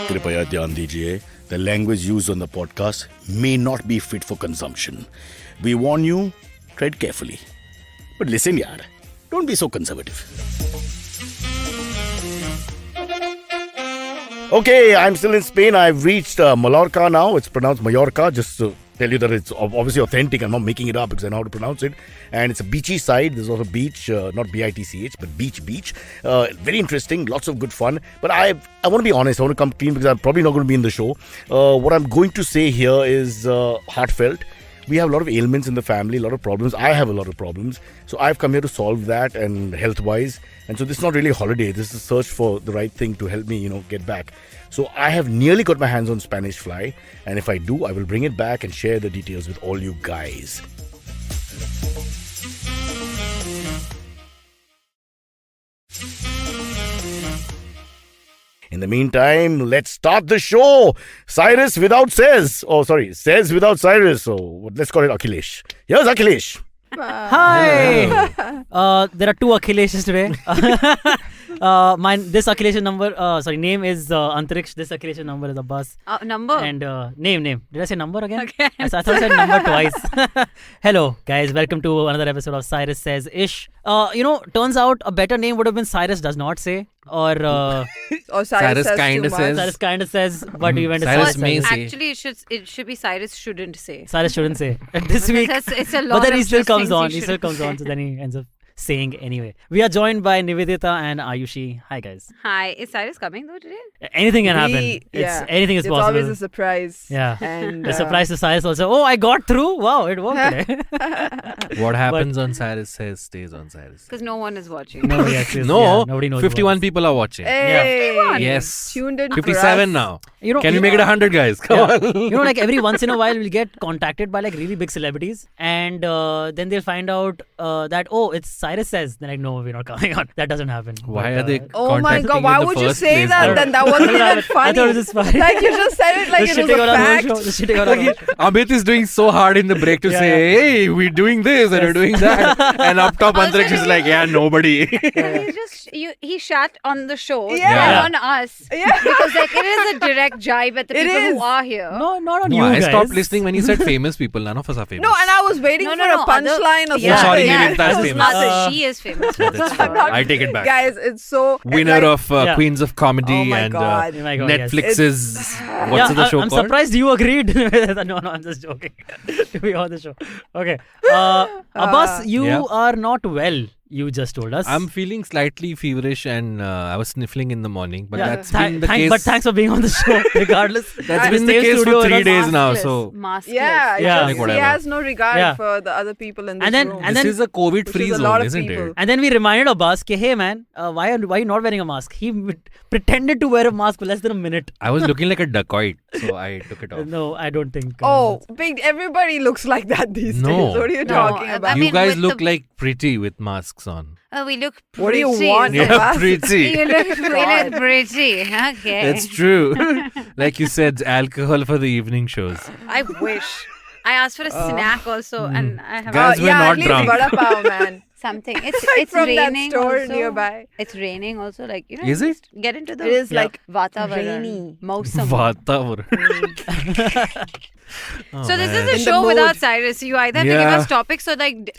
कृपया ध्यान दीजिए, the language used on the podcast may not be fit for consumption. We warn you, tread carefully. But listen, yaar, don't be so conservative. Okay, I'm still in Spain. I've reached Mallorca now. It's pronounced Mallorca, just to tell you that it's obviously authentic. I'm not making it up because I know how to pronounce it. And it's a beachy side. There's also beach, not B-I-T-C-H, but beach. Very interesting, lots of good fun. But I want to be honest. I want to come clean because I'm probably not going to be in the show. What I'm going to say here is heartfelt. We have a lot of ailments in the family, a lot of problems. I have a lot of problems. So I've come here to solve that and health-wise. And so this is not really a holiday. This is a search for the right thing to help me, get back. So I have nearly got my hands on Spanish Fly. And if I do, I will bring it back and share the details with all you guys. In the meantime, let's start the show. Cyrus without Says. Oh, sorry. Says without Cyrus. So let's call it Akhilesh. Here's Akhilesh. Hi. There are two Akhileshes today. This Akhilesh's name is Antariksh. This Akhilesh's number is Abbas. Number? And name. Did I say number again? Okay. I thought I said number twice. Hello, guys. Welcome to another episode of Cyrus Says Ish. Turns out a better name would have been Cyrus Does Not Say. Or Cyrus kind of says. Cyrus kind of says, but we went to Cyrus Cyrus may says. say. Actually, it should be Cyrus shouldn't say. Cyrus shouldn't say. This week. It's a lot But then he of still just comes things on. you He still shouldn't comes say. on. So then he ends up saying anyway. We are joined by Niveditha and Ayushi. Hi, guys. Hi, is Cyrus coming though today? Anything can happen. Anything is it's possible. always a surprise. Yeah. And A surprise to Cyrus also. Oh, I got through. Wow, it worked today. What happens on Cyrus Says stays on Cyrus. Because no one is watching. No, yes, No, nobody knows. 51 people are watching. Eh. Yeah. Yes. Tuned in 57 now. Can we you make it 100, guys? Come on. like every once in a while we'll get contacted by like really big celebrities and then they'll find out that, oh, it's Cyrus Says. They're like, no, we're not coming on. That doesn't happen. Why But, are they Oh my contacting god, in why the would you first say place that then? then? That wasn't even funny. I thought it was just funny. Like you just said it like it was a fact. The shitting on our own show. Amit is doing so hard in the break to Yeah, say, hey, we're doing this and we're doing that. And up top, Also, Antariksh is like, yeah, nobody. He shat on the show Yeah. and on us. Yeah. Because like it is a direct jibe at the It people is. who are here. No, not on No, you I guys. stopped listening when you said famous people. None of us are famous. No, and I was waiting for a punchline or Yeah, sorry, something. Niveditha is Who's famous. mother? She is famous. Yeah, that's true. I take it back. Guys, it's so Winner like, of Yeah. Queens of Comedy Oh my and God. Oh my God, yes. Netflix's what's the show I'm called? surprised you agreed. No, I'm just joking. To be on the show. Okay. Abbas, you Yeah. are not well. You just told us. I'm feeling slightly feverish and I was sniffling in the morning, but Yeah, that's been the case. But thanks for being on the show, regardless. That's In been the same case studio for with 3 us. days now. Maskless. So Maskless. Yeah, Yeah. just, Like he has no regard Yeah. for the other people in this And then- room. and this then- is a COVID-free Which is a lot zone, of isn't people. it? And then we reminded Abbas, hey man, why are you not wearing a mask? He pretended to wear a mask for less than a minute. I was looking like a dacoit, so I took it off. No, I don't think. Big, everybody looks like that these No. days. What are you No, talking I about? mean, You guys with look the- like pretty with masks on. We look pretty. What do you want? Yeah, Abbas? pretty. We look pretty. Okay. It's true. Like you said, alcohol for the evening shows. I wish. I asked for a snack also, and I have Guys, we're yeah, not at least drunk. vada pav, man. something. It's From that raining store also. nearby. It's raining also. Like Is it? just get into the. It is Yeah. like Vatavaran. rainy. Mausam. Vatavaran. Oh, So this man. is a In the show mood. without Cyrus. You either have to give Yeah. us topics or like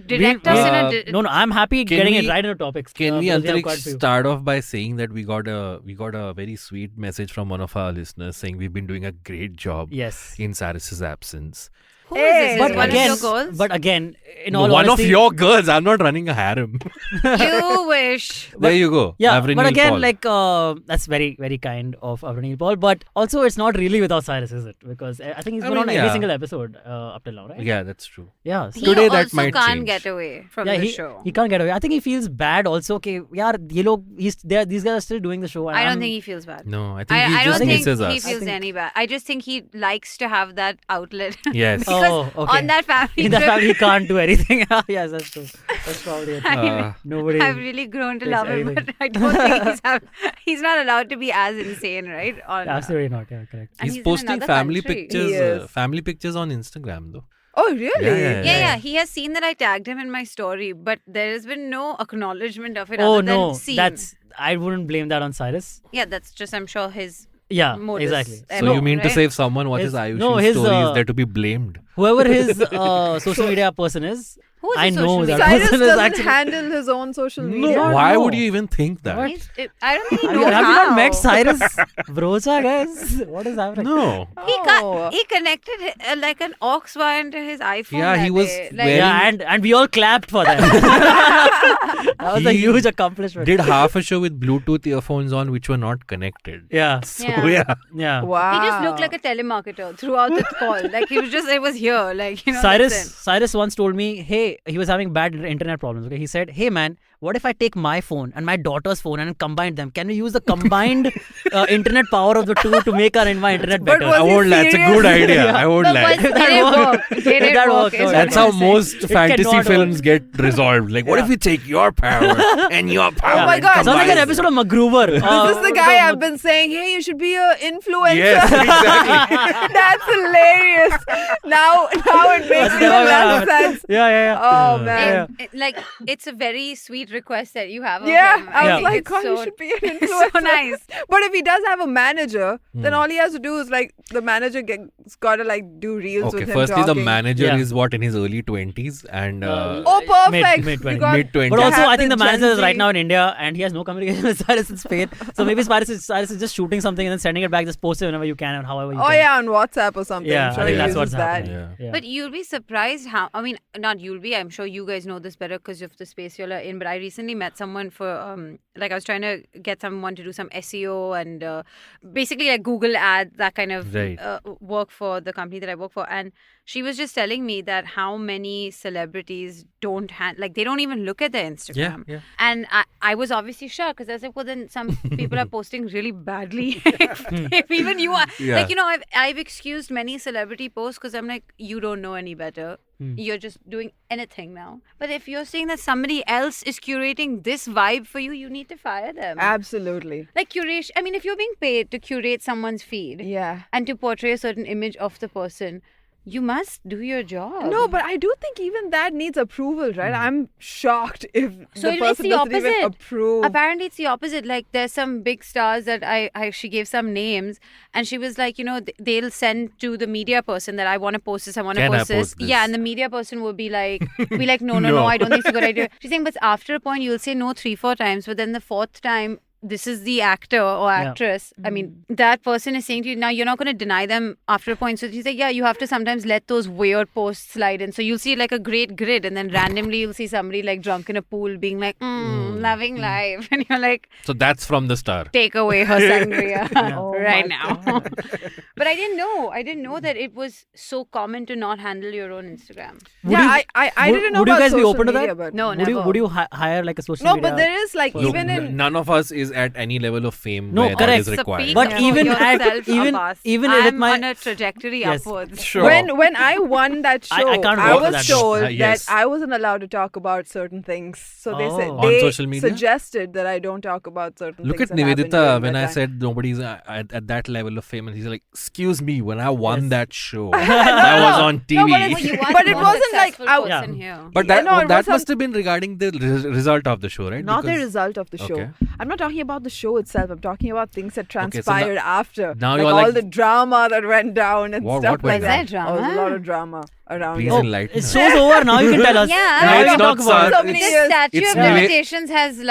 direct us in a. No, I'm happy Can getting we- it right into topics. Can we, because have Antariksh, quite a few. start off by saying that we got a very sweet message from one of our listeners saying we've been doing a great job Yes. in Cyrus's absence. Who is this? But Is one again, of your girls? but again, in all One honesty, of your girls. I'm not running a harem. You wish. There you go. yeah, Avril but again, Paul. like that's very, very kind of Avranil Paul. But also, it's not really without Cyrus, is it? Because I think he's I been mean, on every yeah. single episode up till now, right? Yeah, that's true. Yeah. So He Today that also might can't change. get away from yeah, the he, show. he can't get away. I think he feels bad also. Okay, yeah, these guys are still doing the show. and I don't I'm- think he feels bad. No, I think he I just don't think misses he us. feels any bad. I just think he likes to have that outlet. Yes. Because Oh, okay. on that family In that trip, family, he can't do anything. Yes, that's true. That's probably it. Nobody. I've really grown to takes love him, anything. but I don't think he's not allowed to be as insane, right? On, Absolutely not. Yeah, correct. and He's in posting another family country. pictures. He is. Family pictures on Instagram though. Oh, really? Yeah. He has seen that I tagged him in my story, but there has been no acknowledgement of it Oh other than no, seen. that's I wouldn't blame that on Cyrus. Yeah, that's just, I'm sure, his Yeah, modus. exactly. So you mean to right? say if someone watches His- Ayushi's no, his, story, is uh, there to be blamed? Whoever his social media person is, Who is I the know social that media- Cyrus person is doesn't actually. handle his own social No, media. why know. would you even think that? I don't really Have know you how. not met Cyrus Brocha, guys? What is happening? No. Oh. He connected like an aux wire into his iPhone. Yeah, he that was day. very- Yeah, and we all clapped for that. That was a He huge accomplishment. Did half a show with Bluetooth earphones on which were not connected. Yeah, So Yeah. yeah. Wow. He just looked like a telemarketer throughout the call. Like he was just, it was here. Like, you know, Cyrus once told me, hey, he was having bad internet problems. Okay, he said, hey man, what if I take my phone and my daughter's phone and combine them? Can we use the combined internet power of the two to make my internet But better? was I he won't lie. It's a serious? good idea. I won't But lie. did it That work? Did it That work? worked. is No, what That's I'm how saying. most fantasy cannot films work. get resolved. Like, what if we take your power and your power? Oh my and God. Sounds like combine an episode of MacGruber. This is the guy I've been saying, hey, you should be an influencer. Yes, exactly. That's hilarious. Now it makes even less sense. Yeah. Oh, man. Like, it's a very sweet request that you have of Yeah, him. I was think like, it's God, you so- should be an it's influencer. so nice. But if he does have a manager, then all he has to do is like the manager got to like do reels Okay, with him firstly, the talking. manager Yeah. is what, in his early 20s? And Oh, perfect. Mid- You mid- got mid-20s. But to also, have I think the manager is Gen right Z. now in India and he has no communication with Cyrus in Spain. So maybe Cyrus is just shooting something and then sending it back. Just post it whenever you can and however you Oh can. yeah, on WhatsApp or something. Yeah, I'm sure I think he that's uses what's that. happening. Yeah. But you'll be surprised how, I mean, not you'll be, I'm sure you guys know this better because of the space you're in. But I recently met someone for, like, I was trying to get someone to do some SEO and basically like Google ads, that kind of Right. work for the company that I work for. And she was just telling me that how many celebrities don't like, they don't even look at their Instagram. Yeah. And I was obviously shocked because I was like, well, then some people are posting really badly. If even you are. Yeah. Like, you know, I've excused many celebrity posts because I'm like, you don't know any better. You're just doing anything now. But if you're saying that somebody else is curating this vibe for you, you need to fire them. Absolutely. Like curation. I mean, if you're being paid to curate someone's feed Yeah. and to portray a certain image of the person, you must do your job. No, but I do think even that needs approval, right? I'm shocked if So the it's person the doesn't even opposite. approve. Apparently, it's the opposite. Like, there's some big stars that she gave some names, and she was like, you know, they'll send to the media person that I want to post this, I want to Can I post this. post this? Yeah, and the media person will be like, no, I don't think it's a good idea. She's saying, but after a point, you'll say no 3-4 times, but then the fourth time, this is the actor or actress. I mean, that person is saying to you, now you're not going to deny them after a point. So she's like, yeah, you have to sometimes let those weird posts slide in. So you'll see like a great grid, and then randomly you'll see somebody like drunk in a pool being like, loving life. And you're like, So that's from the star. take away her sangria right my now. But I didn't know that it was so common to not handle your own Instagram. I didn't know would you about guys be social open to media, that? but No, Would never. you hire like a social No, media? but there is like Look, even in none of us is at any level of fame No, where that correct. is required. Speak But for even yourself, even Abbas. with I'm my on a trajectory Yes. upwards. Sure. when I won that show, I can't I work was that told much. Yes. that I wasn't allowed to talk about certain things. So they said Oh. On they social media? suggested that I don't talk about certain Look things. at that happened Niveditha during when that I time. said nobody's at that level of fame, and he's like, "Excuse me, when I won that show, I was on TV." No, Well, you are But the it most wasn't like successful I- person here. But Yeah, that no, it that was must have been regarding the result of the show, right? Not the Because- result of the show. Okay. I'm not talking about the show itself. I'm talking about things that so now- transpired after. now like you're all like- the drama that went down and What stuff went like down? that. Was there Oh, there's a lot drama? of drama around Please it. enlighten It's us. show's over now. You can tell us. Yeah. Now No, you it's can not, talk about sir. it. So many The years. statute It's of Nive- limitations has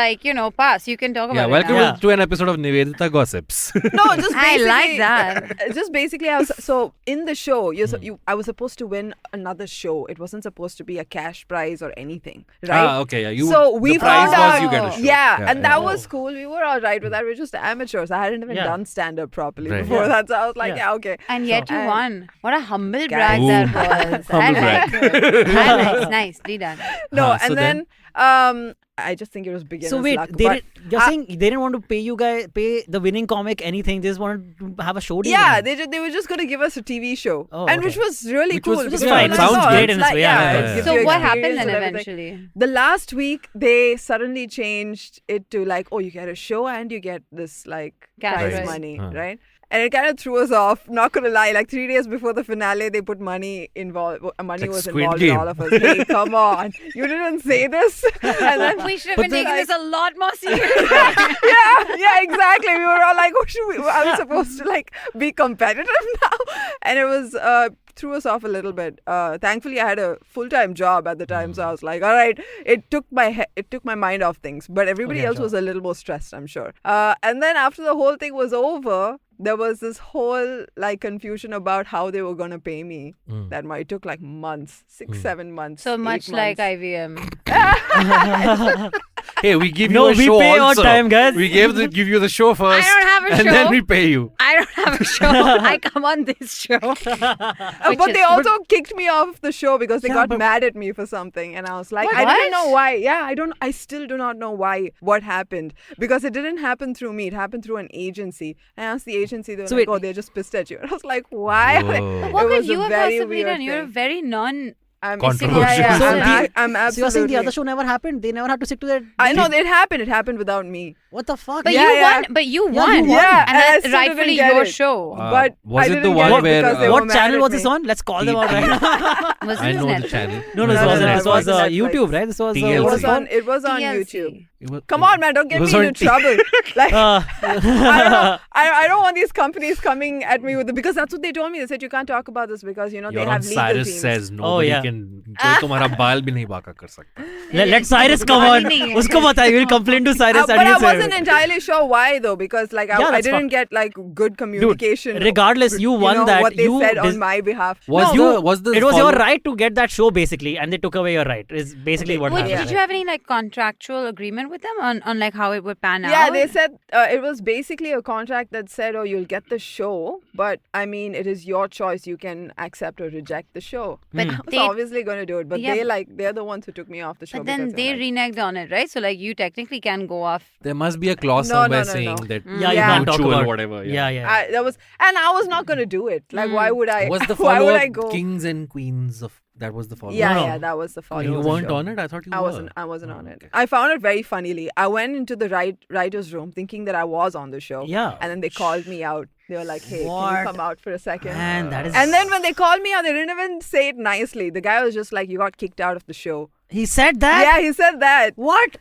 passed. You can talk about Yeah, it welcome now. Yeah. to an episode of Niveditha Gossips. No, just I basically. like that. Just basically, so in the show, I was supposed to win another show. It wasn't supposed to be a cash prize or anything, right? Ah, okay, yeah. So we the prize found was out, you get a show. yeah, and that yeah. was cool. We were all right with that. We were just amateurs. I hadn't even Yeah. done stand up properly Right. before Yeah. that, so I was like, Yeah. yeah, okay. And yet you And- won. What a humble Guys. brag Ooh. that was. I Humble like it. Nicely done. No, Huh, and so then I just think it was beginner's So wait, luck. you're but saying they didn't want to pay you guys, pay the winning comic anything. They just wanted to have a show deal. yeah, with them. they were just going to give us a TV show, Oh, and okay. which was really Which cool. was because fine. I'm Sounds like, great it's in its like, way, yeah, yeah, it yeah. gives So you what happened experience then and everything. eventually? The last week, they suddenly changed it to like, oh, you get a show and you get this like Cash prize prize. money, Huh. right? And it kind of threw us off. Not gonna lie, like 3 days before the finale, they put money involved. Money Like was Squid involved Game. in all of us. Hey, come on, you didn't say this. And then We should have been taking this a lot more seriously. yeah, exactly. We were all like, oh, are we supposed to like be competitive now? And it was threw us off a little bit. Thankfully, I had a full-time job at the time, so I was like, all right. It took my mind off things, but everybody Okay, else sure. was a little more stressed, I'm sure. And then after the whole thing was over, there was this whole like confusion about how they were gonna pay me. That it took like months, 6-7 months. So 8 much like months. IVM. Hey, we give No, you a we show pay on also. time, guys. We give you the show first. don't have a and show. then we pay you. I don't have a show. I come on this show. But they also kicked me off the show because they got but- mad at me for something, and I was like, What? I didn't know why. Yeah, I still do not know why. What happened? Because it didn't happen through me. It happened through an agency. I asked the agency. They were So like, wait. oh, they're just pissed at you. And I was like, why? Whoa. What It could was a you have very possibly weird done? You're a thing. very non. I'm Controversial. Yeah, So I'm So you're saying the other absolutely. show never happened? They never had to stick to their. I know it happened. It happened without me. What the fuck? But Yeah, you yeah. won. But you Yeah, won. you won. Yeah, And and I that's still didn't rightfully get your it. show. But was I it the didn't one get it where, because they were What mad channel at was me. this on? Let's call them out right now. Was I this know the Netflix? channel. No, this No, wasn't. no, This it was wasn't Netflix. YouTube, right? This was. TLC. It was on TLC. YouTube. It was- Come on, man! Don't it get was me on into trouble. Like, I don't know. I don't want these companies coming at me with it because that's what they told me. They said you can't talk about this because You're they on have legal Cyrus teams. says nobody yeah. can. कोई तुम्हारा बाल भी नहीं बाका कर सकता. Let Cyrus come on. नहीं है. उसको बता. You will complain to Cyrus But and I he'll say. wasn't entirely sure why though, because like Yeah, I that's didn't fine. get like good communication. regardless, you won know, that. What they You said dis- on my behalf. Was No, the It was follow- your right to get that show basically, and they took away your right. Is basically what Wait, happened. did you have any like contractual agreement with them on like how it would pan out? Yeah, they said it was basically a contract that said, oh, you'll get the show, but I mean, it is your choice. You can accept or reject the show. But I was they- obviously going to do it, but Yeah, they're the ones who took me off the show. But then because they were like, reneged on it, right? So like you technically can go off. There must be a clause No, somewhere no, no, saying no. that Yeah, you Yeah. can't talk mutual about or whatever. Yeah, yeah. I was not going to do it. Like, why would I? Was the why would I follow-up go? Kings and Queens of that was the follow-up? Yeah, No. yeah, that was the follow. You weren't on it? I thought you were. I wasn't Oh, on it. okay. I found it very funnily. I went into the writer's room thinking that I was on the show. Yeah. And then they called me out. They were like, hey, can What? you come out for a second? Man, that is. And then when they called me out, they didn't even say it nicely. The guy was just like, you got kicked out of the show. he said that. Yeah, he said that. What?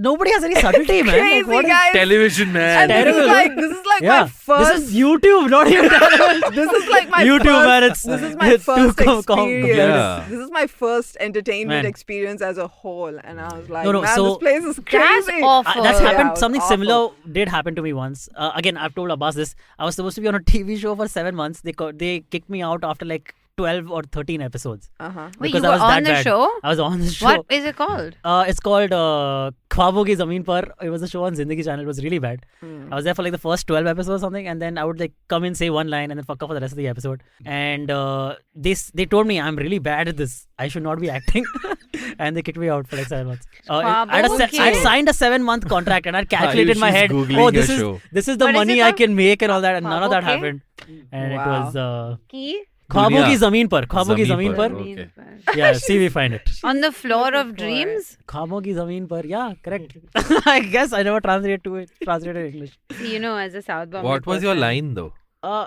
Nobody has any subtlety, man. Crazy Like, what is- guys. Television, man. And Terrible. this is like Yeah. my first. This is YouTube, not even television. This is like my YouTube, first, man, it's- this is my it's too first com- experience. Yeah. This is my first entertainment Man. experience as a whole, and I was like, No, man, so- this place is That's crazy. awful. That's Yeah, happened. it was Something awful. similar did happen to me once. Again, I've told Abbas this. I was supposed to be on a TV show for 7 months. They kicked me out after like 12 or 13 episodes. Uh-huh. Wait, because you I were was that on the bad. show? I was on the show. What is it called? It's called Khwahishon Ki Zameen Par. It was a show on Zindagi channel. It was really bad. I was there for like the first 12 episodes or something, and then I would like come in, say one line, and then fuck off for the rest of the episode. And they told me I'm really bad at this. I should not be acting, and they kicked me out for like 7 months. I'd signed a 7-month contract, and I'd calculated in my Ayushi's head, Googling oh, your this is the What is money it I called? can make and all that, and none of that Okay. happened. And Wow. it was Key? Khwahishon Ki Dunya. Zameen Par. Khwahishon Ki Zameen Zameen Par. Par. Okay. Yeah, see, we find it. On the floor of dreams? Khwahishon Ki Zameen Par. Yeah, correct. I guess I never translated English. You know, as a South Bombay What was your person. line though?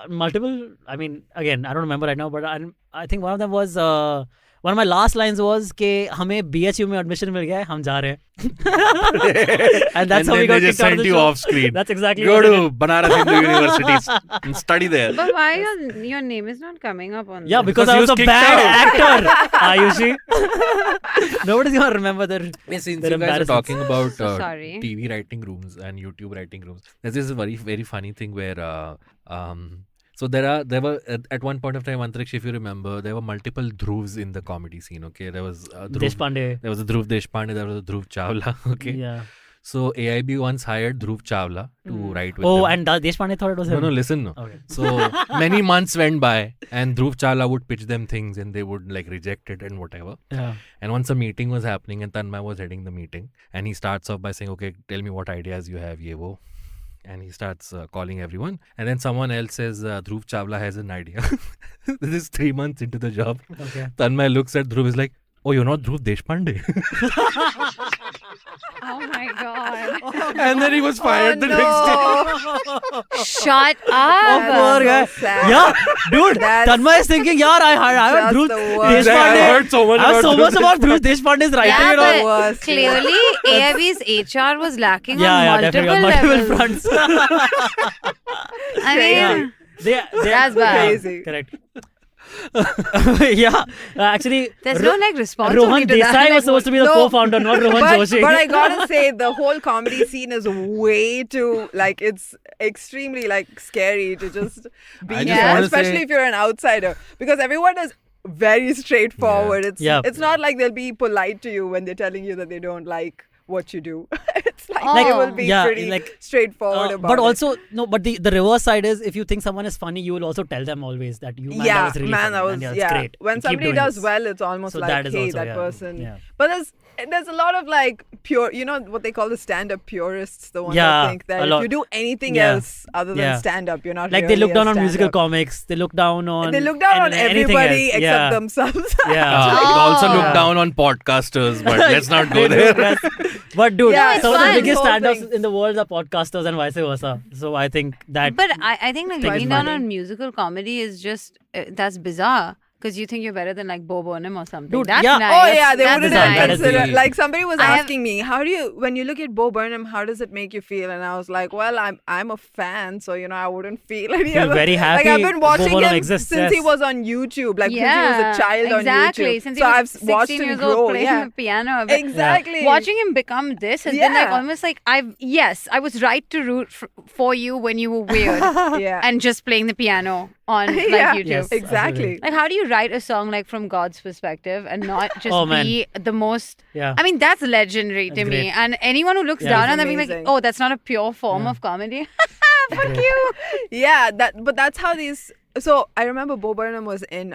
Multiple. I mean, again, I don't remember right now, but I think one of them was one of my last lines was कि हमें BHU में admission मिल गया है, हम जा रहे हैं. And that's how we then got they just kicked out of sent the you show. off screen. That's exactly Go what I to did. Banaras Hindu University and study there. But why your name is not coming up on Yeah, this? because Because I he was a was kicked bad actor, Ayushi. Nobody's gonna remember that. Since They're you guys are embarrassing. talking about So sorry. TV writing rooms and YouTube writing rooms, there's this very very funny thing where so there were at one point of time, Antariksh, if you remember, there were multiple Dhruvs in the comedy scene. Okay, there was Deshpande. there was a Dhruv Deshpande, there was a Dhruv Chawla. Okay, Yeah. so AIB once hired Dhruv Chawla to write with Oh, them. and Deshpande thought it was him. No, listen. No. Okay. So many months went by, and Dhruv Chawla would pitch them things, and they would like reject it and whatever. Yeah. And once a meeting was happening, and Tanmay was heading the meeting, and he starts off by saying, "Okay, tell me what ideas you have, ye wo." And he starts calling everyone, and then someone else says, "Dhruv Chawla has an idea." This is 3 months into the job. Okay. Tanmay looks at Dhruv, is like, "Oh, you're not Dhruv Deshpande." Oh my god. And then he was fired the next day. Shut Oh, up. poor guy. so sad. Yeah, dude. That's Tanmay is thinking, yeah, I heard just Dhruv the worst. I heard so much I have about so much about Dhruv Deshpande's writing Yeah, and all. but worst, clearly AIB's HR was lacking Yeah, on definitely on multiple multiple levels. fronts. I mean, They, that's bad. Crazy. Correct. Yeah, actually, There's no like responsibility Rohan to that. Desai Like, was supposed to be the no, co-founder, not Rohan Joshi. But I gotta say, the whole comedy scene is way too, like, it's extremely, like, scary to just be I just there, wanna especially say- if you're an outsider. Because everyone is very straightforward. Yeah. It's not like they'll be polite to you when they're telling you that they don't like what you do. It's like, Like, they will be yeah, pretty like, straightforward about but it. also no, but the reverse side is if you think someone is funny, you will also tell them always that you man, that was really funny, that was and it's great. When Keep somebody doing does this. well, it's almost So like, that is hey, also, that yeah, person. yeah. But there's a lot of like pure, you know what they call the stand-up purists, the ones Yeah, that think that a if lot. you do anything Yeah. else other than Yeah. stand-up, you're not Like really they look a down on musical stand-up. comics. They look down on. They look down on anything everybody else. except Yeah. themselves. Yeah. They also Oh. look down on podcasters, but let's not go They there. do, yes. But dude, Yeah, it's some of the fun. biggest Whole stand-ups thing. in the world are podcasters and vice versa. So I think that. But I think like Thing is looking down funny. on musical comedy is just that's bizarre. Because you think you're better than like Bo Burnham or something. Dude, That's yeah. nice. Oh yeah, they That's wouldn't bizarre. have That is considered. the- Like somebody was I have- asking me, how do you, when you look at Bo Burnham, how does it make you feel? And I was like, well, I'm a fan, so I wouldn't feel any Feel other. very Like happy I've been watching Bo Burnham him exists, since he yes. was on YouTube, like since he was Yeah, a child exactly. on YouTube. Since so he was I've 16 watched him years grow. old playing Yeah, the piano. But exactly. watching him become this has been like Yeah. almost like I was right to root for you when you were weird Yeah. and just playing the piano on like Yeah. YouTube. Yes. Exactly. Like, how do you write a song like from God's perspective and not just Oh, man. be the most? Yeah. I mean, that's legendary to That's me. great. And anyone who looks Yeah. down It's on that being like, amazing. oh, that's not a pure form Yeah. of comedy. Fuck Great. you. Yeah, but that's how these. So I remember Bo Burnham was in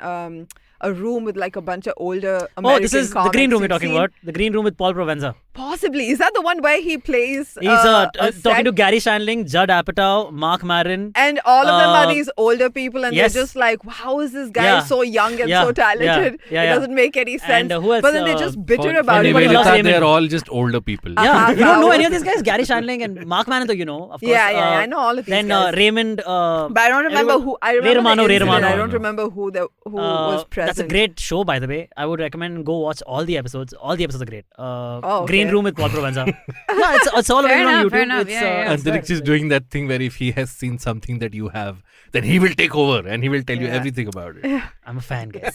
a room with like a bunch of older American Oh, this is the green comics. room we're You've talking seen- about. The green room with Paul Provenza. Possibly. Is that the one where he plays? He's a talking set- to Gary Shandling, Judd Apatow, Mark Maron. And all of them are Uh, these older people, and yes. they're just like, how is this guy Yeah. so young and Yeah. so talented? Yeah. It Yeah. doesn't make any sense. And, who else, but then they're just bitter For about it. Everybody loves Niveditha, Raymond. they're all just older people. Yeah, Uh-huh. you don't know any of Wow. these guys? Gary Shandling and Mark Maron, though, you know, of course. Yeah, I know all of these Then guys. Raymond. But I don't remember who. I remember Ray Romano, the Ray incident. Romano. I don't remember who was present. That's a great show, by the way. I would recommend go watch all the episodes. All the episodes are great. okay. Green Room with Paul Provenza. Yeah, it's all Fair available on enough, YouTube. fair enough. It's, Yeah, yeah. it's Antariksh is doing that thing where if he has seen something that you have, then he will take over and he will tell you Yeah. everything about it. I'm a fan, guys.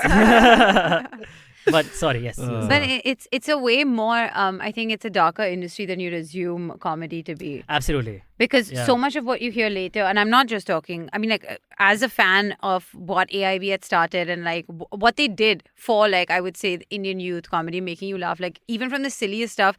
But sorry, yes. But it's a way more. I think it's a darker industry than you'd assume comedy to be. Absolutely. Because Yeah. so much of what you hear later, and I'm not just talking, I mean, like, as a fan of what AIB had started and like what they did for, like, I would say, the Indian youth comedy, making you laugh, like, even from the silliest stuff.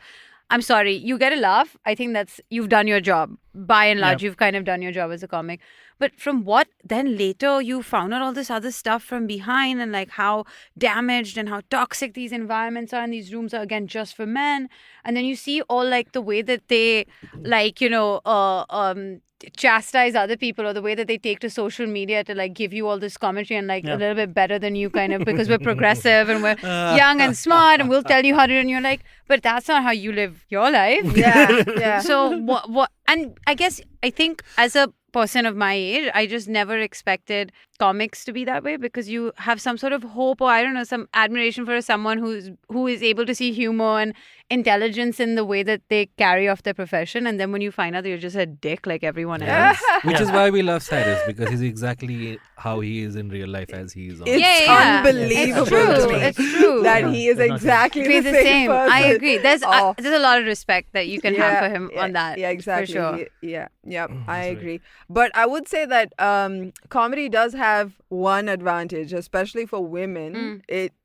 I'm sorry, you get a laugh. I think you've done your job. By and large, Yep. you've kind of done your job as a comic. But from what then later you found out all this other stuff from behind and like how damaged and how toxic these environments are and these rooms are again just for men. And then you see all like the way that they like, chastise other people or the way that they take to social media to like give you all this commentary and like a little bit better than you kind of because we're progressive and we're young and smart and we'll tell you how to do it and you're like, but that's not how you live your life. Yeah. So what and I think as a person of my age, I just never expected comics to be that way because you have some sort of hope or I don't know, some admiration for someone who is able to see humor and intelligence in the way that they carry off their profession, and then when you find out that you're just a dick like everyone else. Which is why we love Cyrus, because he's exactly how he is in real life as he is on. It's Yeah. unbelievable It's true. to me It's true. that he is There's nothing. exactly Be the same person. I agree. There's Oh. a lot of respect that you can have for him on that. Yeah, exactly. For sure. Yeah, I that's right. agree. But I would say that comedy does have one advantage, especially for women.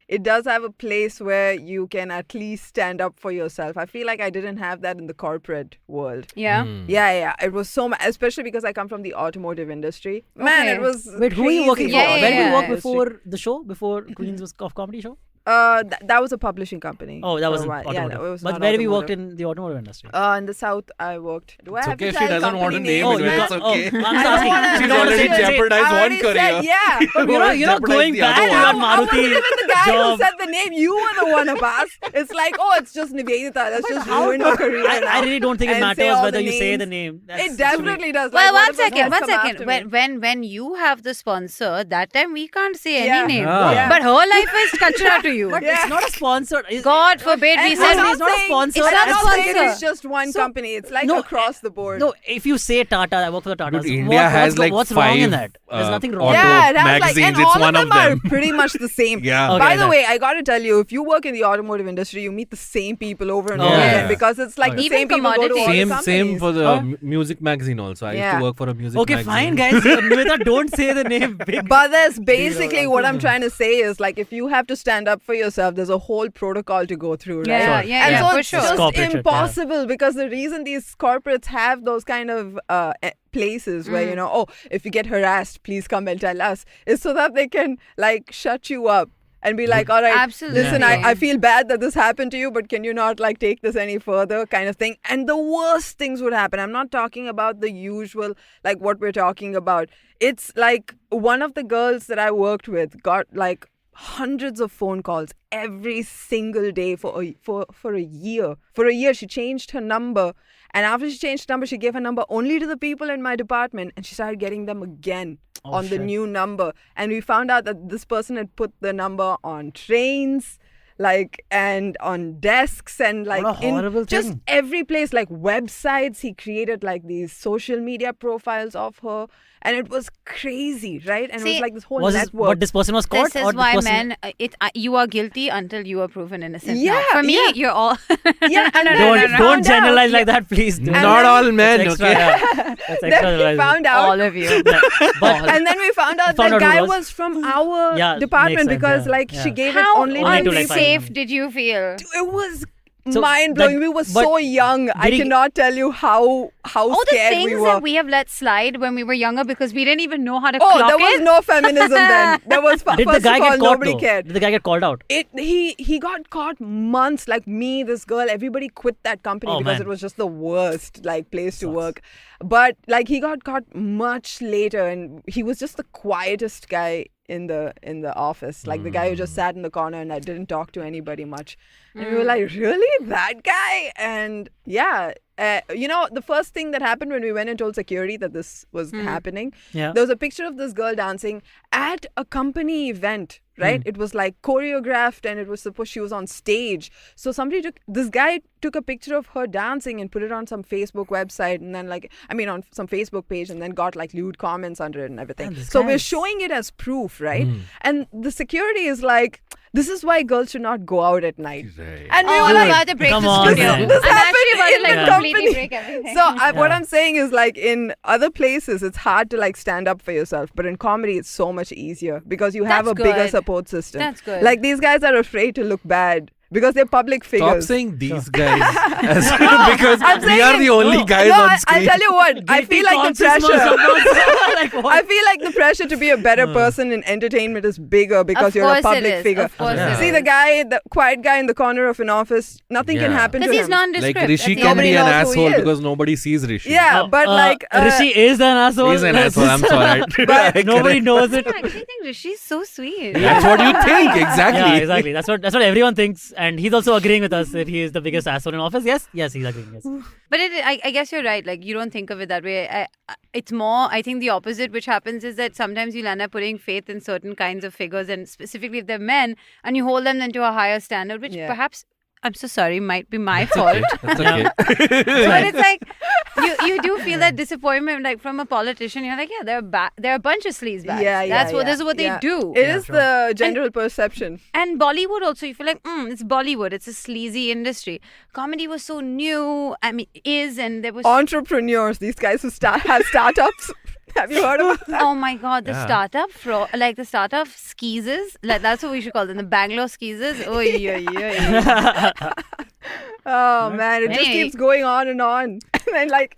It does have a place where you can at least stand up for yourself. I feel like I didn't have that in the corporate world. Yeah. Yeah. It was so much, especially because I come from the automotive industry. Man, Okay. it was Wait, who were you working crazy. for? Yeah, Where did you yeah. work before the show? Before Queens of Comedy show? That was a publishing company. Oh, that for was a while. Yeah, automotive. that was But not where have you worked automotive. in the automotive industry? In the south, I worked. Do I It's have okay to if tell she doesn't want to company name names? it, it's okay. I'm just I don't asking. wanna- You She's don't wanna already say- jeopardized I one already career. said, yeah. But you're not going the back other to one. your I Maruti wasn't even the guy job. who said the name. You were the one, Abbas. It's like, oh, it's just Niveditha. Let's just ruin her career I now. really don't think it And say matters all whether the you say names. the name. That's It definitely does. Well, Like, one what if second, it one has come second. after me? When you have the sponsor, that time we can't say Yeah. any name. Yeah. But her life is kachra to you. But Yeah. it's not a sponsored. God forbid we And said I'm it's not a saying- sponsor. I'm It's not not saying sponsor. it's just one So- company. It's like No, across the board. No, if you say Tata, I work for the Tatas. Dude, India has like what's 5 wrong in that? There's nothing wrong. auto Yeah, it has magazines. and It's all one of of them are them. pretty much the same. Yeah. Okay, By the then. way, I got to tell you, if you work in the automotive industry, you meet the same people over and Oh, over yeah. again because it's like Okay. the Even same people go to all the Same companies. for the Huh? music magazine also. I used Yeah. to work for a music Okay, magazine. fine, guys. Niveditha, don't say the name big. But there's basically what I'm trying to say is like if you have to stand up for yourself, there's a whole protocol to go through, right? Yeah, Sure. yeah, And yeah, so for it's sure. just Corporate shit, yeah. impossible because the reason these corporates have those kind of places where, you know, oh, if you get harassed, please come and tell us, is so that they can like shut you up and be like, all right, Absolutely. listen, I feel bad that this happened to you, but can you not like take this any further kind of thing? And the worst things would happen. I'm not talking about the usual, like what we're talking about. It's like one of the girls that I worked with got like hundreds of phone calls every single day for a year. For a year, she changed her number. And after she changed her number, she gave her number only to the people in my department. And she started getting them again on the shit. new number. And we found out that this person had put the number on trains, like, and on desks and like What a horrible in just thing. every place, like websites. He created like these social media profiles of her. And it was crazy, right? And it See, was like this whole Was this, network. what this person was caught? This or is why this person... men, you are guilty until you are proven innocent. Yeah, now. For me, yeah. you're all. Yeah, and then Don't, we don't found generalize out- like that, please. Not then- all men, That's extra, okay? yeah. That's extra Then we generalizing. found out. all of you. But And then we found out Found that out who guy was. was from our Yeah, department makes sense, because yeah, like yeah. she gave How it only Only to, to like, people. unsafe did you feel? It was So mind blowing. that- We were but so young. I he- cannot tell you how All the scared things we were. that we have let slide when we were younger because we didn't even know how to Oh, clock there was it. no feminism then. There was did the first guy of all, get caught nobody though? cared. Did the guy get called out? He got caught months, like me, this girl, everybody quit that company Oh, because man. it was just the worst like place to work. But like he got caught much later and he was just the quietest guy in the office, like the guy who just sat in the corner and I didn't talk to anybody much. And we were like, really, that guy? And yeah, you know, the first thing that happened when we went and told security that this was happening, Yeah. there was a picture of this girl dancing at a company event, right? It was like choreographed and it was supposed she was on stage. So this guy took a picture of her dancing and put it on some Facebook website and then on some Facebook page and then got like lewd comments under it and everything. Man, this So guy we're is- showing it as proof, right? And the security is like, this is why girls should not go out at night. Right. And we Oh, were I'm like, about to break come the on, studio. man. this I'm actually about happened to in like the completely company. break everything. So what Yeah. I'm saying is like in other places, it's hard to like stand up for yourself. But in comedy, it's so much easier because you have That's a bigger good. support system. That's good. Like these guys are afraid to look bad because they're public Stop figures. saying these guys as, because I'm we are saying- the only guys no, on I screen. tell you what, I feel like the pressure. like what? I feel like the pressure to be a better person in entertainment is bigger because Of you're a course it public is. figure. Of course Yeah. it See is. the guy, the quiet guy in the corner of an office, nothing can Yeah. happen to Because he's him. nondescript. Like Rishi That's the can other be Nobody an knows who he asshole is. because nobody sees Rishi. Yeah, but like Rishi is an asshole. He's an asshole. I'm sorry. But Nobody knows it. I actually think Rishi's so sweet. That's what you think, exactly. Yeah, exactly. That's what everyone thinks, and he's also agreeing with us that he is the biggest asshole in office. Yes, he's agreeing. Yes. But I guess you're right. Like, you don't think of it that way. It's more, I think the opposite which happens is that sometimes you'll end up putting faith in certain kinds of figures, and specifically if they're men, and you hold them then to a higher standard, which Yeah. perhaps, I'm so sorry, might be my fault. That's okay. But it's like, you do feel that disappointment, like from a politician. You're like, yeah, they're a bunch of sleazebags. This is what they do. It is the general perception. And Bollywood also, you feel like, it's Bollywood. It's a sleazy industry. Comedy was so new. I mean, and there was... Entrepreneurs, these guys who have startups. Have you heard about that? Oh my God, the Yeah. startup the startup skeezers. Like, that's what we should call them. The Bangalore skeezers. Oh, yeah. Oh man, it just Anyway. keeps going on and on. And then like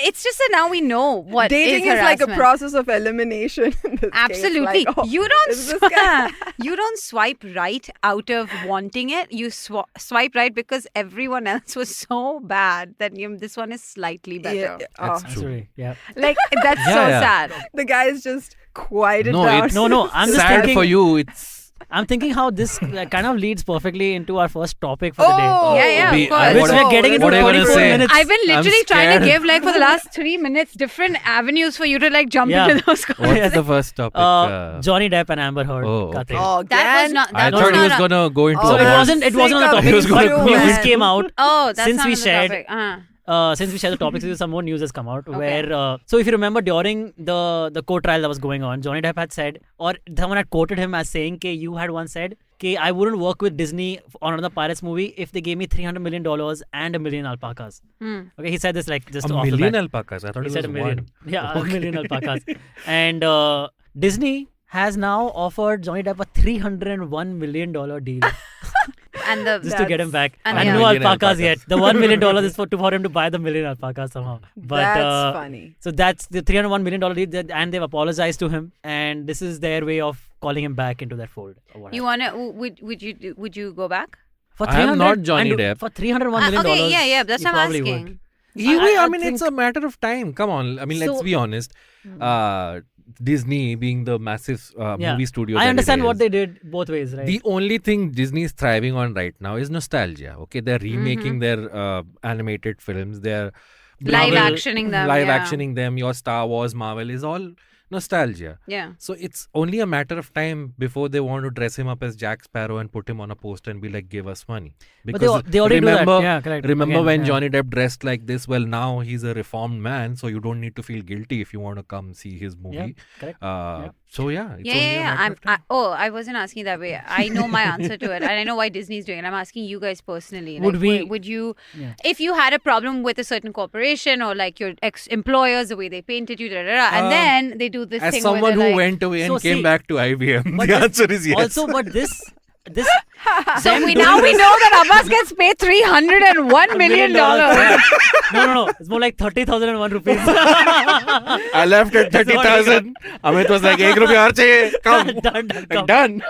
It's just that now we know what dating is like a harassment. process of elimination. In this Absolutely. case. Like, oh, you is this guy- don't swipe right out of wanting it. You swipe right because everyone else was so bad that this one is slightly better. Yeah, That's oh, true. Absolutely. Yeah. Like that's Yeah, so yeah. sad. the guy is just quieted No, down. it's No, I'm just sad thinking. for you. It's I'm thinking how this kind of leads perfectly into our first topic for the day. Oh, Yeah, Be- of course. Which we're getting into what are you gonna 24 say? minutes. I've been literally I'm trying to scared. give like for the last 3 minutes different avenues for you to like jump Yeah. into those what's conversations. the first topic? Johnny Depp and Amber Heard. Oh, ka okay. thing. Oh, That was again? not. I That thought was he was not. gonna go into. Oh, So a it man. wasn't. It wasn't on the Sick of topic. He was gonna But go news in. came out. Oh, that's Since not we on the shared- topic. Since we shared the topics with you, some more news has come out. Okay. Where so if you remember during the court trial that was going on, Johnny Depp had said, or someone had quoted him as saying, "K, you had once said, K, I wouldn't work with Disney on another Pirates movie if they gave me $300 million and 1 million alpacas." Okay, he said this like just A off the million bat. alpacas. I thought He it said was a million. one. Yeah, Okay. 1 million alpacas. And Disney has now offered Johnny Depp a $301 million deal And the just to get him back. and And yeah. no Million alpacas alpacas. yet. The $1 million is for him to buy the million alpacas somehow. But That's funny. so that's the $301 million deal, and they've apologized to him, and this is their way of calling him back into that fold. Or whatever. You wanna? Would you go back? For I am 300 not Johnny and Depp. For $301 million. Okay, yeah, that's you what I'm probably asking. would. I I mean, it's think- a matter of time. Come on. I mean, let's So- be honest. Disney being the massive Yeah. movie studio. I that understand it what is, they did both ways, right? The only thing Disney is thriving on right now is nostalgia. Okay, they're remaking their animated films. They're Live Marvel- actioning them. live yeah. actioning them. Your Star Wars, Marvel is all nostalgia. Yeah. So it's only a matter of time before they want to dress him up as Jack Sparrow and put him on a poster and be like, "Give us money." But they already remember, do that. Yeah, correct. remember Again, when yeah. Johnny Depp dressed like this? Well, now he's a reformed man, so you don't need to feel guilty if you want to come see his movie. Yeah, correct. So yeah, it's Yeah, only yeah, a yeah. matter of time. I wasn't asking that way. I know my answer to it, and I know why Disney's doing it. I'm asking you guys personally. Would Like, we- Would you, Yeah. if you had a problem with a certain corporation or like your ex-employers, the way they painted you, and then they do this As thing someone where who they're like, went away and So came see, back to IVM, but the this- answer is yes. Also, but this So them we doing know this- that Abbas gets paid $301 million. No. It's more like 30,001 rupees. I left at That's what I 30,000. Amit was like, "1 rupee aur chahiye. Come." Done, come. Done.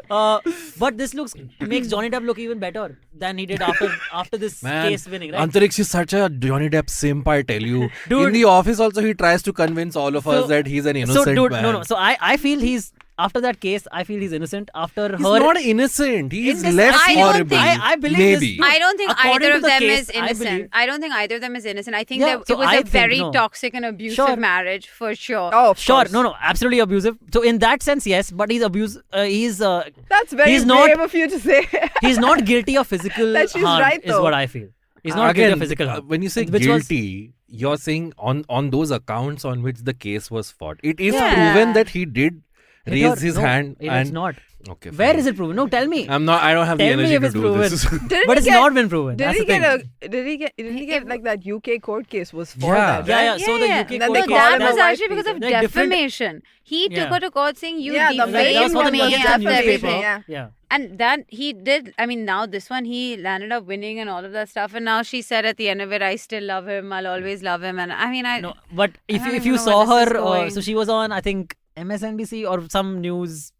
But this makes Johnny Depp look even better than he did after this Man, case winning, right? Antariksh is such a Johnny Depp simp, I tell you. Dude. In the office also, he tries to convince all of us that he's an innocent so, dude, man. no. So I feel he's after that case. I feel he's innocent. After He's her, not innocent. He is this- less I don't horrible. think- I believe Maybe. this. I don't think According either to of the them case, is I innocent. believe- I don't think either of them is innocent. I think Yeah, that so it was I a think, very no. toxic and abusive Sure. marriage for sure. Oh, of Sure, course. no, absolutely abusive. So in that sense, yes, but he's That's very he's brave not- of you to say. he's not guilty of physical That she's harm. right, is though. what I feel. He's not guilty of physical harm. When you say Which was- guilty, you're saying on those accounts on which the case was fought. It is Yeah. proven that he did It raise or- his no, hand. It's and not. Okay, Where fine. is it proven? No, tell me. I don't have the Tell me energy if to it's do proven. this. Didn't But he it's get- not been proven. Did That's he the thing. Did he get like that UK court case was for Yeah. that? Yeah, right? yeah. So the UK And then court they No, case, called that him a was white actually because of peasant. Like different- defamation. He took Yeah. her to court saying you Yeah, the that was defamed for the me Nuggets after and newspaper. everything. Yeah. Yeah. And that he did. I mean, now this one he landed up winning and all of that stuff. And now she said at the end of it, "I still love him. I'll always love him." And I mean, No, but if don't you even know saw where this her, is going. so she was on, I think, MSNBC or some news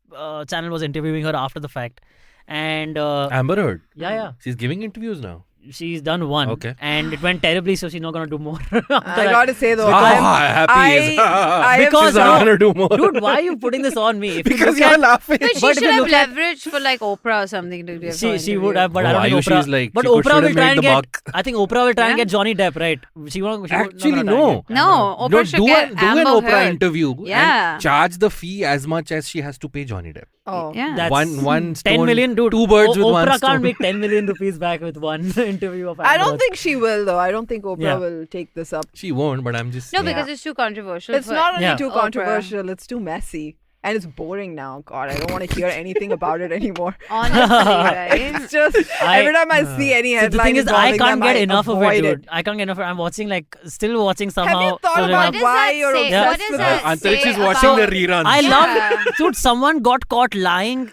channel was interviewing her after the fact, and Amber Heard. yeah, She's giving interviews now. she's done one, Okay. and it went terribly, so she's not gonna do more. after I that. gotta say though, happy is. I am Because She's not no, gonna do more. dude, why are you putting this on me? If you because look you're at, laughing. but she But if should you have look at- leveraged for like Oprah or something to give. she would have, but I Oh, don't think Ayushi Oprah. is like, but she could- Oprah should will have try made and the get. buck. I think Oprah will try and Yeah. get Johnny Depp, right? She won't. Actually, not gonna no. try and get- No, Oprah No, should do get an Amber Oprah Heard. interview Yeah. and charge the fee as much as she has to pay Johnny Depp. Oh, Yeah. That's One 10 stone, million, dude. two birds with one Oprah stone. can't make 10 million rupees back with one interview of. I Amber don't Heard. think she will though. I don't think Oprah Yeah. will take this up. She won't, but I'm just No, saying. because it's too controversial. It's for- not only Yeah. too Oprah. controversial, it's too messy. And it's boring now. God, I don't want to hear anything about it anymore. honestly, right? It's just every time I see any So headline, the thing is, I involving can't them, get I enough of it, avoid dude. I can't get enough. I'm watching still watching Have somehow. you thought full about enough. does why that you're say? obsessed What does with that this? Antariksh say is watching about- the reruns. I Yeah. love, dude. Someone got caught lying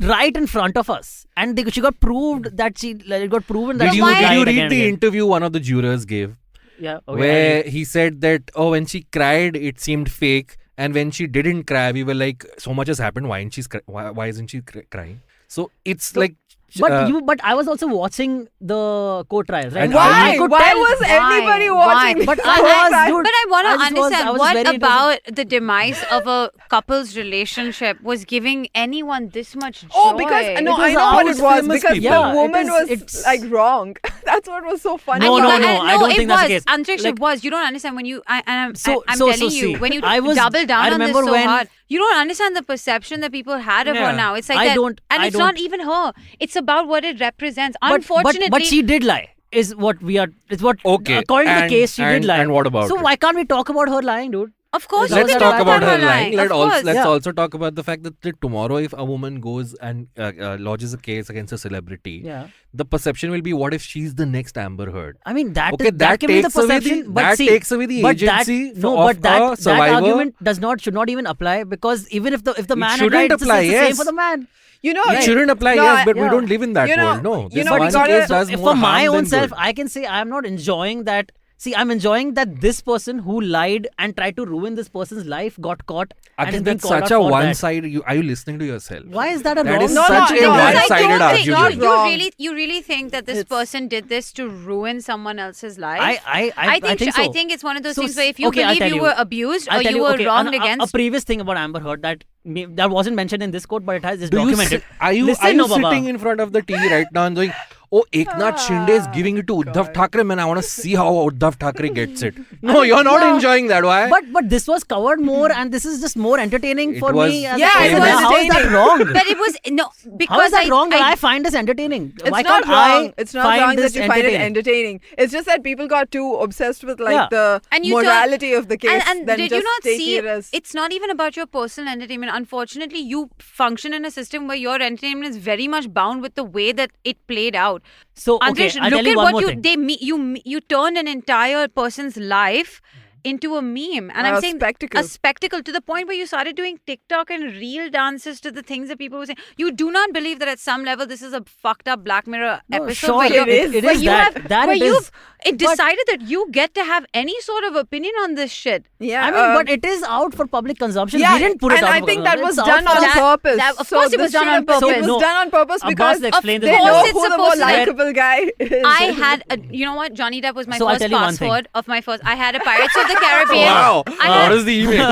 right in front of us, and she got proved that it got proven that Did she you, was did lying you again read and the again. interview one of the jurors gave? Yeah, okay, Where he said that, when she cried, it seemed fake. And when she didn't cry, we were like, so much has happened. Why isn't she crying? So it's like... But I was also watching the court trials, right? And Why? I could Why tell- was everybody Why? watching? But this I whole was, time? dude. But I want I to just was- understand I was what very about the demise of a couple's relationship was giving anyone this much joy. Oh, because I know Because what ours it was. famous Because people. Yeah, the woman it's- was wrong. That's what was so funny. No, about it. I don't think that's the case. Antariksh, Like- it was. You don't understand when you. I'm So telling you, see, when you I double down on this remember so when- hard, you don't understand the perception that people had of her Yeah. now. It's like I that, don't- and I it's not don't- even her. It's about what it represents. But Unfortunately, she did lie. Is what we are. It's what. Okay, According to the and- case, she did and- lie. and what about So it? why can't we talk about her lying, dude? of course, you Let's can talk about her lying. lying. Of course. Let's Yeah. also talk about the fact that tomorrow, if a woman goes and lodges a case against a celebrity, Yeah. the perception will be, what if she's the next Amber Heard? I mean that Okay, that can be the takes away perception, but that see, takes away the but that, agency no, of but that a survivor. argument should not even apply, because even if the man had shouldn't lied, it's apply, the same yes. for the man. You know, It shouldn't apply, No, yes, but we yeah. don't live in that You know- world. No, you this know, we one gotta- case does If more for my harm own than self, good. I can say I'm not enjoying that. See, I'm enjoying that this person who lied and tried to ruin this person's life got caught. I and is think being that's called such out a for that. one-sided. Are you listening to yourself? Why is that a That wrong? is No, such no, a no, Because one-sided I don't think argument. Wrong. you really think that this It's- person did this to ruin someone else's life. I think so. I think it's one of those So, things where if you okay, I'll believe tell you you. were abused I'll or tell you were okay, wronged a against, previous thing about Amber Heard that wasn't mentioned in this quote, but it is Do you documented. are you Listen, no, Baba. sitting in front of the TV right now and going, oh, Eknath Shinde is giving it to Uddhav Thackeray, man, I want to see how Uddhav Thackeray gets it. No, you're not enjoying that. Why? But this was covered more, and this is just more entertaining It for was me. as Yeah, a it person. was How is that entertaining. wrong? but it was no because How is that wrong? That I I find this entertaining. It's Why not can't wrong. I It's not find wrong this that you find it entertaining. It's just that people got too obsessed with Yeah. the And you morality of the case. and than did just you not taking see it as it's not even about your personal entertainment. Unfortunately, you function in a system where your entertainment is very much bound with the way that it played out. So okay, Antariksh, I'll look tell you at one what more you thing. you turned an entire person's life into a meme, and I'm A saying spectacle. a spectacle to the point where you started doing TikTok and reel dances to the things that people were saying. You do not believe that at some level this is a fucked up Black Mirror No, episode sure, where it you- is. It where is you that. have- That where it you've is. decided that you get to have any sort of opinion on this shit. yeah. I mean, but it is out for public consumption. yeah, we didn't put it and out I for think that consumption. was It's done out on for purpose. Of course So it was this done on should have- purpose. It was No. done on purpose Abbas because explained they this course know it's who the supposed more to be. likable guy is. I had you know what? Johnny Depp was my So I'll first tell you one thing. password of my first. I had a Pirates of the Caribbean. Wow. I had- What is the email?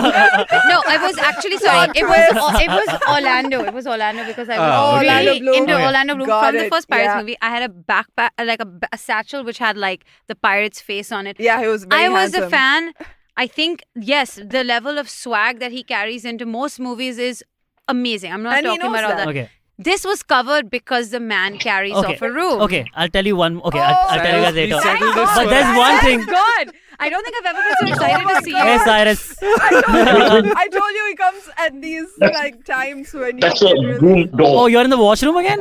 No, I was actually sorry. It was Orlando. It was Orlando because I was Ah, okay. really Orlando Bloom. into Okay. Orlando Bloom Got from the it. first Pirates Yeah. movie. I had a backpack, like a satchel which had like the pirate's face on it. Yeah, he was very I was handsome. a fan. I think yes, the level of swag that he carries into most movies is amazing. I'm not And he talking knows about all that. that. Okay. This was covered because the man carries Okay. off a room. Okay, I'll tell you one. Okay, I'll tell you guys we later. settled this But for there's us. one Thank thing. God, I don't think I've ever been so excited to see you. Hey, Cyrus. I told you he comes at these like times when you That's a get really- room Oh, door. you're in the washroom again?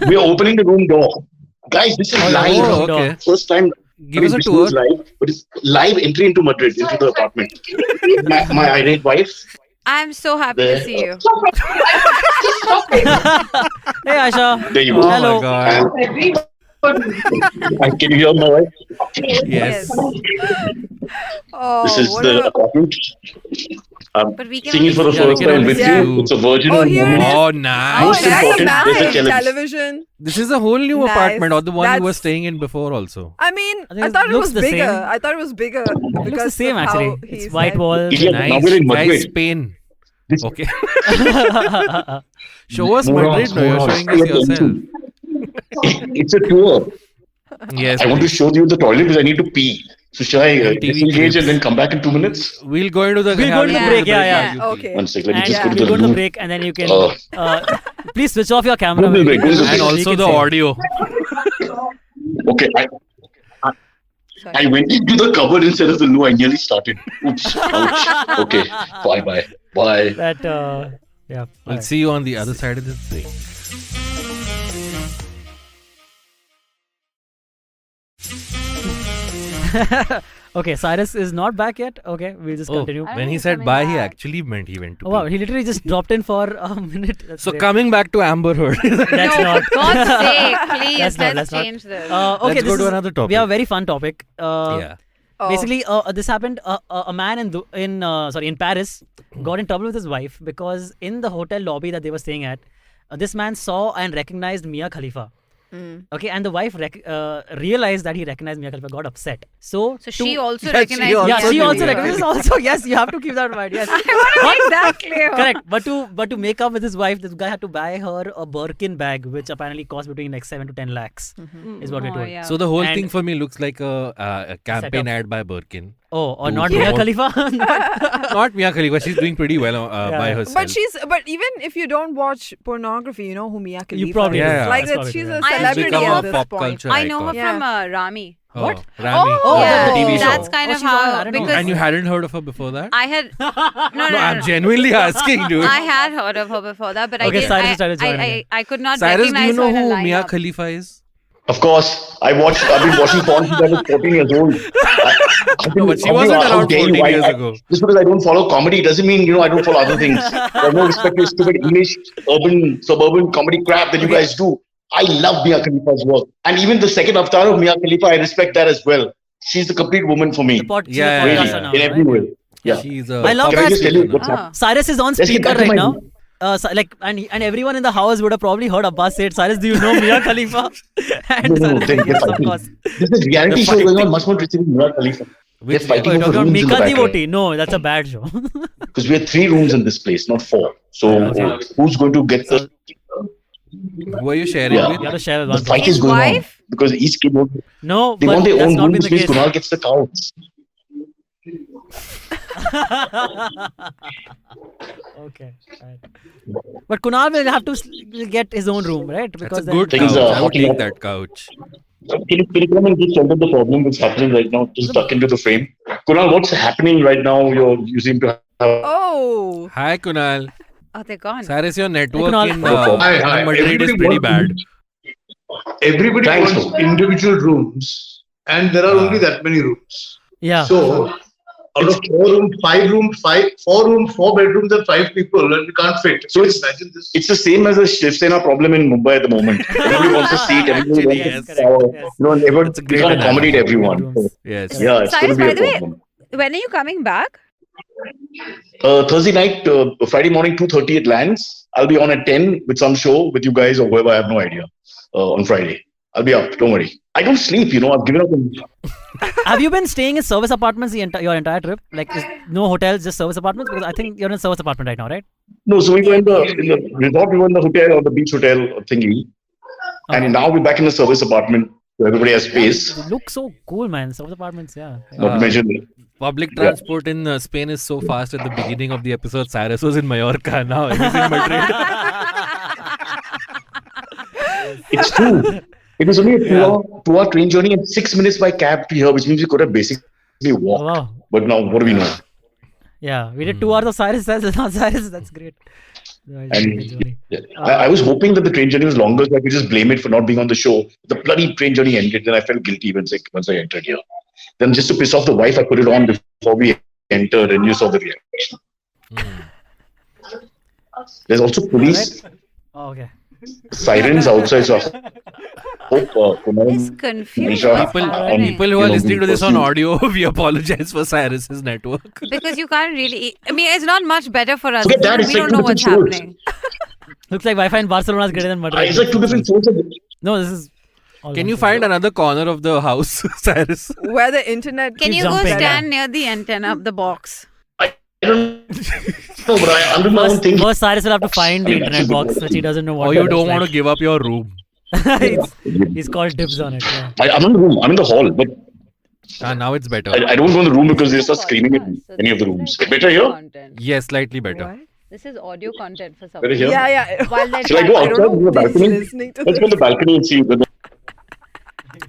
We're opening the room door. Guys, this is live. Oh, okay. First time. Give us a this tour. is live, but it's live entry into Madrid, into the apartment. My irate wife. I'm so happy to see you. Hey, Asha. There you Oh go. Hello. my god. And can you hear my wife? Yes. Oh, This is what the a- apartment. I'm But we can seeing it for the Yeah, we first can time only with see you. you. It's a virginal Oh, here it moment. is. Oh, Oh, nice. Most that's important, there's a nice. television. Television. This is a whole new Nice. apartment, or the one you were That's- staying in before also. I mean, I think I it thought it looks was the bigger. same. I thought it was bigger It looks because the same of how actually. he It's white said- walls. Yeah, now Nice, we're in nice Madrid. Spain. This- Okay. Show us Morons, Madrid. No, you're morons. showing us yourself. It's a tour. Yes. I want to show you the toilet because I need to pee. So shall I And TV disengage clips. and then come back in 2 minutes? We'll go into the. We'll go to the Yeah. break. Yeah. Yeah. Okay. One second, let me And just go to we'll the go to the room. break, and then you can. Oh. Please switch off your camera. Go to the break, go to the And break. also the audio. Okay, I went into the cupboard instead of the loo. I nearly started. Oops. Ouch. Okay. Bye. Bye. That. Yeah. We'll see you on the other side of this break. Okay, Cyrus is not back yet. Okay, we'll just continue. I don't When think he he's said coming bye, he back. actually meant he went to Oh, wow, pee. he literally just dropped in for a minute. That's So great. coming back to Amber Heard. That's no, not. for God's sake, please, Let's let's, not. change this. Okay, Let's this go to is- another topic. We have a very fun topic. Yeah. Oh. Basically, this happened. A man in Paris got in trouble with his wife because in the hotel lobby that they were staying at, this man saw and recognized Mia Khalifa. Okay, and the wife realized that he recognized Mia Khalifa, got upset. So she also Yeah, she recognized. also yeah, she knew, also yeah. recognizes also. Yes, you have to keep that in mind. Yes, I want to make that clear. correct. But to make up with his wife, this guy had to buy her a Birkin bag, which apparently cost between like 7 to 10 lakhs, is what we're Oh, told. yeah. So the whole And- thing for me looks like a campaign Setup. ad by Birkin. Oh, or To not promote- Mia Khalifa? Not Mia Khalifa. She's doing pretty well by Yeah. herself. But even if you don't watch pornography, you know who Mia Khalifa probably is. do. Yeah, Like that's that, probably she's true, a yeah. I celebrity become at a this pop point. culture I know her Yeah. from Rami. What? Rami. Oh, yeah, the TV show. that's kind Oh, of she's on- I how don't know. because And you hadn't heard of her before that? I had no, No, I'm genuinely asking, dude. I had heard of her before that, but Okay, I did. Cyrus started joining I in. could not Cyrus, do recognize you know her in a who Mia lineup. Khalifa is? Of course, I've been watching porn since I was 14 years old. No, but she wasn't around 14 years ago. Just because I don't follow comedy doesn't mean I don't follow other things. There's no respect to stupid English, suburban comedy crap that you guys do. I love Mia Khalifa's work, and even the second avatar of Mia Khalifa, I respect that as well. She's the complete woman for me, She's a Yeah, podcaster really, now, in every right? way. Yeah. She's I love Can I that- just tell you what's happening? Cyrus is on Let's get speaker back to right my- now. And everyone in the house would have probably heard Abbas say it. Cyrus, do you know Mia Khalifa? And No, Cyrus they're said, yes, of fighting. course. This is reality show going on much more interesting than Mia Khalifa. Which- They're fighting Oh, you're over talking about rooms in the Mika back, right? Devotee? No, that's a bad show. Because we have 3 rooms in this place, not 4. So Okay. who's going to get the? Who are you sharing Yeah. with? You have to share with The one fight person. is going wife? on because each kid wants, No, they but want their that's own not room, been which the means case. Kunal gets the couch. Okay. Right. But Kunal will have to get his own room, right? That's Because a good Things couch. are I would hotting take up. that couch. Can you come and just tell them the problem that's happening right now? Just stuck into the frame. Kunal, what's happening right now? You seem to have. Oh. Hi, Kunal. Oh, they're gone. Cyrus, your network Kunal. in Hi. Madrid is Everybody pretty bad. Everybody Thanks, wants though. individual rooms, and there are Ah. only that many rooms. yeah. So, out of 4 rooms, 4 bedrooms, and 5 people, and we can't fit. So it's- imagine this. It's the same as a Shiv Sena problem in Mumbai at the moment. Everybody wants a seat. Everybody Actually, wants yes. a tower. Yes. And everyone That's a we great can't analogy. accommodate everyone. So, Yes. yeah, it's Cyrus, going to by be the a way, problem. when are you coming back? Thursday night, Friday morning, 2:30 it lands. I'll be on at 10 with some show with you guys or whoever. I have no idea. On Friday, I'll be up. Don't worry. I don't sleep. I've given up. Have you been staying in service apartments your entire trip? Like, no hotels, just service apartments? Because I think you're in a service apartment right now, right? No, so we were in the resort. We were in the hotel or the beach hotel thingy, Okay. and now we're back in the service apartment where everybody has space. They look so cool, man. Service apartments, yeah. Not to mention, Public transport in Spain is so fast. At the beginning of the episode, Cyrus was in Mallorca. Now he's in Madrid. it's true. It was only a 2-hour train journey and 6 minutes by cab to here, which means we could have basically Oh, walked. wow. But now, what do we know? Yeah, we did 2 hours of Cyrus. Cyrus, that's great. Right, And good journey. yeah, I was hoping that the train journey was longer, so I could just blame it for not being on the show. The bloody train journey ended, then I felt guilty once I entered here. Then just to piss off the wife, I put it on before we entered, and you saw the reaction. There's also police Oh, okay. sirens outside, so I hope It's Kunal, confused. Nisha, What's happening? People who are You know, listening to this on pursue- audio, we apologize for Cyrus's network. Because you can't really. I mean, it's not much better for us. Forget that, it's We like don't know two what's different shows. happening. Looks like Wi-Fi in Barcelona is greater than Madrid. it's like two different sources. No, this is. all Can one you show. find another corner of the house, Cyrus? Where the internet Can Keep you go jumping. stand near the antenna of the box? I don't know, but I under my own thing. First, Cyrus will have to find the internet box, which he doesn't know what. Or you don't want to give up your room? He's called dibs on it. Yeah. I'm in the room. I'm in the hall, but Now it's better. I don't go in the room because they start screaming at any of the rooms. Better here? Yes, slightly better. What? This is audio content for Better someone. here? Yeah. While they're Shall I go I outside don't to the know who's balcony? listening to Let's go to the balcony and see.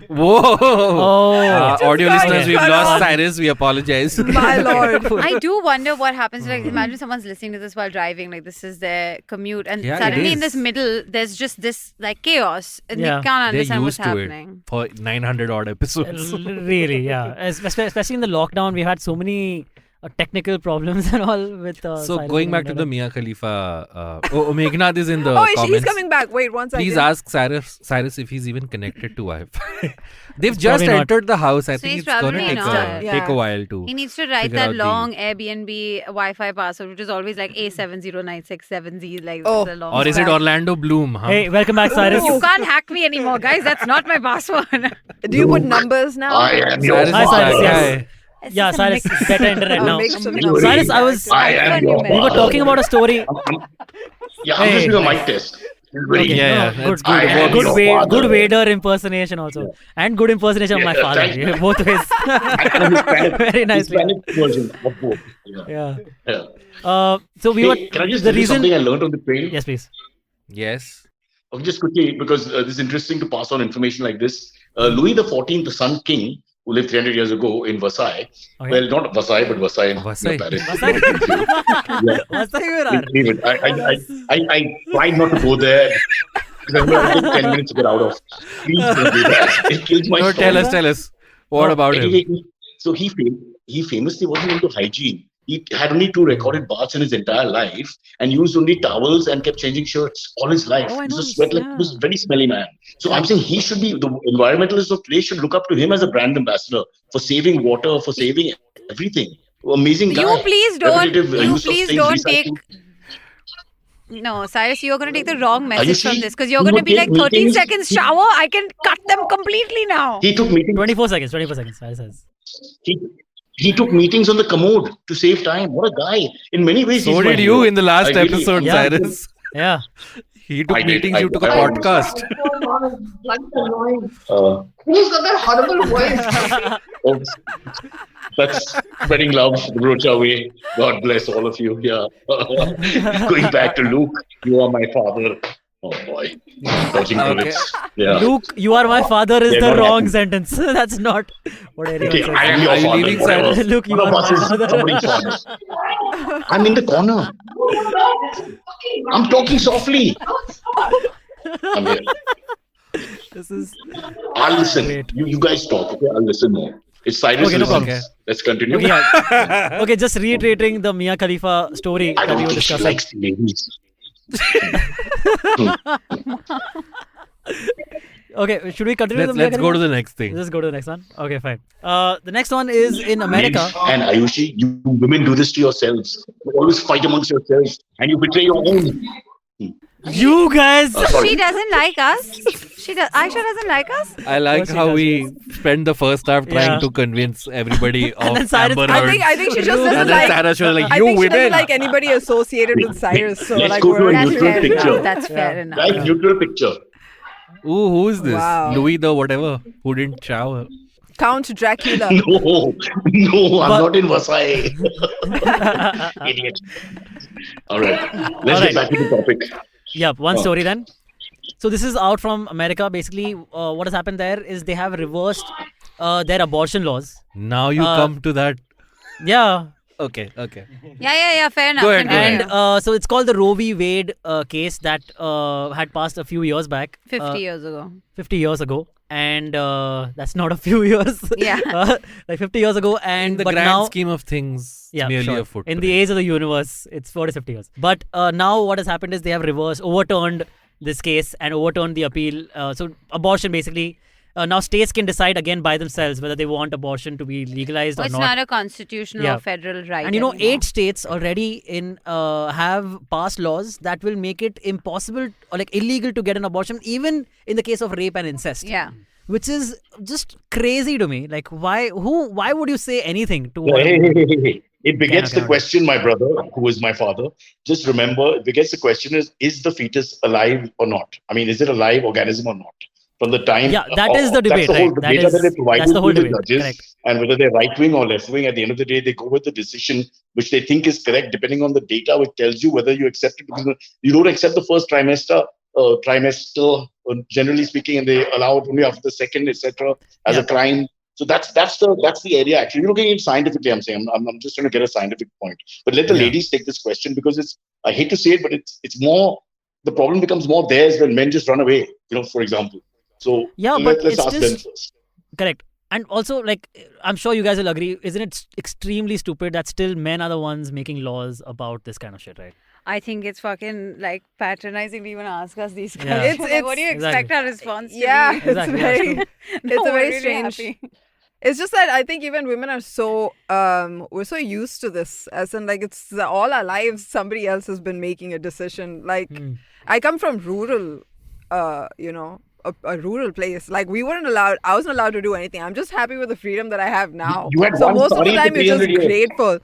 Whoa! Oh. Audio got listeners, we've cut lost off. Cyrus. We apologize. My lord. I do wonder what happens. Like, imagine someone's listening to this while driving. Like, this is their commute, and Yeah, it suddenly in is. this middle, there's just this like chaos, and Yeah. they can't They're understand what's used to happening. it for 900 odd episodes. Really, yeah. Especially in the lockdown, we had so many technical problems and all with. So Cyrus going and back to the internet. Mia Khalifa, Meghnad is in the Oh, comments. he's coming back. Wait, one second. Please ask Cyrus if he's even connected to Wi-Fi. They've just probably not. entered the house. I So think he's it's gonna probably take not. Yeah. take a while to. He needs to write figure that out the- long Airbnb Wi-Fi password, which is always like A70967Z. Like Oh. the long. Or is it one. Orlando Bloom? Huh? Hey, welcome back, Cyrus. You can't hack me anymore, guys. That's not my password. Do you put numbers now? I am your Cyrus Hi, is Cyrus, that yes. guy. It's Yeah, just a Cyrus, mix. better internet I'll now. make some numbers. Cyrus, I was. I am your We were talking about a story. Yeah, I'm just Hey. doing a mic test. Very Okay, Yeah, no, that's good, I am good, your good, father. good Vader impersonation also, and good impersonation of my Yeah, father. thank you. Both ways. And Hispanic, Very nicely. Hispanic version of both. Yeah. Yeah. Yeah. So we Hey, were. can I just the tell you reason. something I learned on the train? Yes, please. Yes. Okay, just quickly, because this is interesting to pass on information like this. Louis XIV, the Sun King, who lived 300 years ago in Versailles. Okay. Well, not Versailles, but Versailles in Versailles. Paris. Versailles. Yeah. David, I tried not to go there because I'm going to take 10 minutes to get out of. Please don't do that. It kills my No, soul. tell us. What about him? Anyway, so he famously wasn't into hygiene. He had only 2 recorded baths in his entire life and used only towels and kept changing shirts all his life. Oh, I He was know a this, sweat like yeah. he was a very smelly man. So I'm saying he should be the environmentalists of place should look up to him as a brand ambassador for saving water, for saving everything. Amazing guy. You please don't. Repetitive, You use of please things, don't take. recycling. No, Cyrus, you're going to take the wrong message from see? this because you're He going to would be like take 13 meetings. seconds shower. I can cut them completely now. He took meetings. 24 seconds. 24 seconds. Cyrus says. He took meetings on the commode to save time. What a guy! In many ways, So he's my did hero. you in the last I really- episode, Yeah. Cyrus. Yeah. He took I did. meetings, you took a I- podcast. Who's got that horrible voice? Oh, that's spreading love the Brocha way. God bless all of you. Yeah. Going back to Luke, you are my father. Oh boy. Touching Okay. bullets. Yeah. Luke, you are my father is They're the not wrong happy. sentence. That's not what anyone Okay, says. I am your Are you father. leaving, whatever. Cyrus? Luke, you One are of my us is father. somebody's father. I'm in the corner. I'm talking softly. I'm here. This is I'll listen. Great. You guys talk, okay? I'll listen more. It's Cyrus Okay, no listens. problem. Let's continue. okay, yeah. Okay, just reiterating the Mia Khalifa story I that we don't were think she discussing. likes ladies. Okay, should we continue with the Mia Let's go to Khalifa? the next thing. Let's go to the next one. Okay, fine. The next one is in America. And Ayushi, you women do this to yourselves. You always fight amongst yourselves and you betray your own. You guys. Sorry. She doesn't like us. Aisha doesn't like us. I like Course he how does, we spend the first half trying Yeah. to convince everybody of then Cyrus- Amber I Heard. think she just And doesn't and then like. Cyrus was like, I you think she doesn't women. like anybody associated with Cyrus. So Let's like go to we're a That's neutral fair picture. enough. That's fair enough. Right? Neutral picture. Ooh, who is this? Wow. Louis the whatever who didn't shower. Count Dracula. No, I'm But- not in Versailles. Idiot. All right. Let's All right. get back to the topic. Yeah, one Oh. story then. So this is out from America. Basically, what has happened there is they have reversed their abortion laws. Now you come to that. Yeah, Okay. Yeah. Fair enough. Go ahead, Continue. and so it's called the Roe v. Wade case that had passed a few years back. 50 years ago. 50 years ago, and that's not a few years. Yeah. Like 50 years ago, and In the but grand now. scheme of things, it's Yeah, merely sure. a footprint. In the age of the universe, it's 40, 50 years. But now what has happened is they have overturned this case and overturned the appeal. So abortion basically, now states can decide again by themselves whether they want abortion to be legalized or It's not. not a constitutional Yeah. or federal right. And you know, anymore. 8 states already have passed laws that will make it impossible or like illegal to get an abortion, even in the case of rape and incest. Yeah. Which is just crazy to me. Like, why would you say anything to? Hey. It begets Cannot. the question, my brother, who is my father. Just remember, it begets the question is the fetus alive or not? I mean, is it a live organism or not? From the time... Yeah, that is the debate, That's the whole right? That debate is- that they provide that's the whole to the debate, judges. correct. And whether they're right-wing or left-wing, at the end of the day, they go with the decision which they think is correct, depending on the data which tells you whether you accept it. Because you don't accept the first trimester trimester, generally speaking, and they allow it only after the second, etc., as a crime. So that's the area actually. You're looking at it scientifically. I'm saying I'm just trying to get a scientific point. But let the ladies take this question because I hate to say it, but it's more, the problem becomes more theirs when men just run away. For example. So let's ask them first. Correct. And also, like, I'm sure you guys will agree, isn't it extremely stupid that still men are the ones making laws about this kind of shit, right? I think it's fucking like patronizing to even ask us these Yeah. questions. It's- What do you expect our response to Yeah, be? it's Exactly, that's very, true. it's a very really strange. happy. It's just that I think even women are so we're so used to this, as in like it's all our lives somebody else has been making a decision. Like I come from rural, a rural place. Like I wasn't allowed to do anything. I'm just happy with the freedom that I have now. You had so one most of the sari for time you're just 300 years. grateful.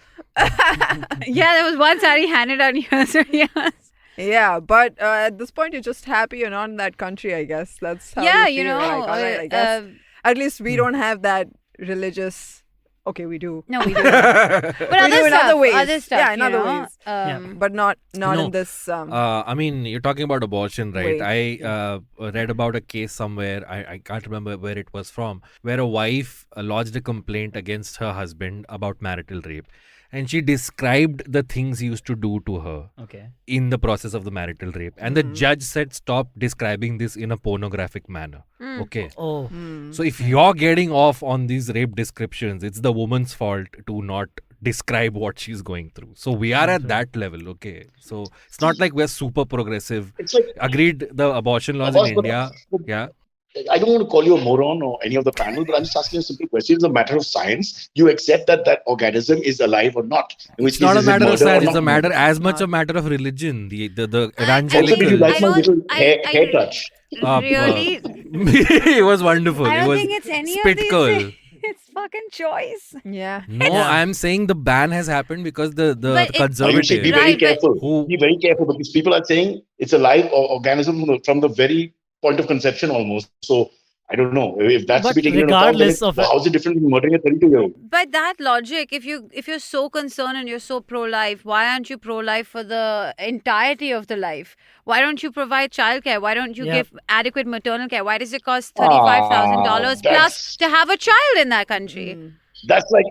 Yeah, there was one sari handed out here. So yes. Yeah, but at this point you're just happy you're not in that country. I guess that's how Yeah, you feel. Like, all right, I guess at least we don't have that religious. Okay, we do. No, we do. But We other do in stuff, other ways. other stuff, Yeah, in you other know, ways. But not No. in this. I mean, you're talking about abortion, right? Wait. I read about a case somewhere, I can't remember where it was from, where a wife lodged a complaint against her husband about marital rape. And she described the things he used to do to her in the process of the marital rape. And the judge said, stop describing this in a pornographic manner. Okay. Oh. So if you're getting off on these rape descriptions, it's the woman's fault to not describe what she's going through. So we are at that level, okay? So it's not like we're super progressive. It's like, Agreed, the abortion laws in India. Yeah. I don't want to call you a moron or any of the panel, but I'm just asking a simple question. It's a matter of science. You accept that organism is alive or not? It's not a matter of science. It's a matter as much a matter of religion. The evangelical. Also, did you like I my don't- little I- hair touch? Really? It was wonderful. I It don't was think it's any of spit these curl. things. It's fucking choice. Yeah. No, I'm saying the ban has happened because the But it- conservative. Be very Right, but- careful. Be very careful because people are saying it's a live organism from the very point of conception almost. So I don't know if that's But to be taken into account. regardless Then of how is it different from murdering a 32-year-old? By that logic, if you're so concerned and you're so pro-life, why aren't you pro-life for the entirety of the life? Why don't you provide childcare? Why don't you give adequate maternal care? Why does it cost $35,000 plus that's- to have a child in that country? That's like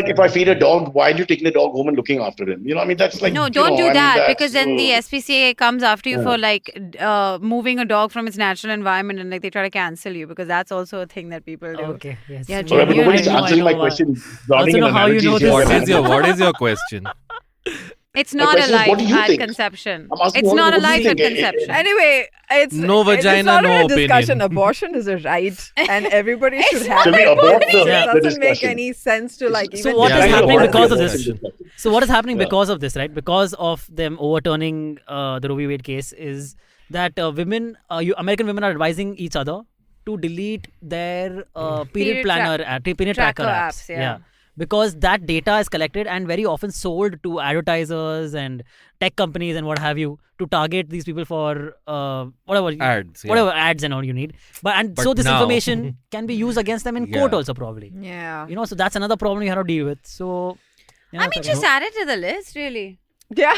if I feed a dog, why are you taking the dog home and looking after him? I mean, that's like No, don't do that that's, because then the SPCA comes after you for like moving a dog from its natural environment and like they try to cancel you because that's also a thing that people do. Okay. Yes. Yeah, Sorry, but nobody's I know, answering my why. question. Also Drawing know an how you analogy know is this. your What is your question? It's not a question is, life what do you at think? conception. I'm asking It's what not a do you life at think? conception. Anyway, it's No vagina, it's not no a discussion. opinion. Abortion is a right, and everybody should have Shall we it. abort the It doesn't make discussion? any sense to like So even. what is Yeah, happening yeah, because of yeah. this? So what is happening Yeah. because of this, right? Because of them overturning the Roe v. Wade case is that American women are advising each other to delete their period planner, period tracker apps. yeah. Because that data is collected and very often sold to advertisers and tech companies and what have you to target these people for whatever Ads. Yeah. whatever ads and all you need. But so this now- information can be used against them in court Yeah. also probably. Yeah. So that's another problem you have to deal with. So I mean, just add it to the list, really. Yeah.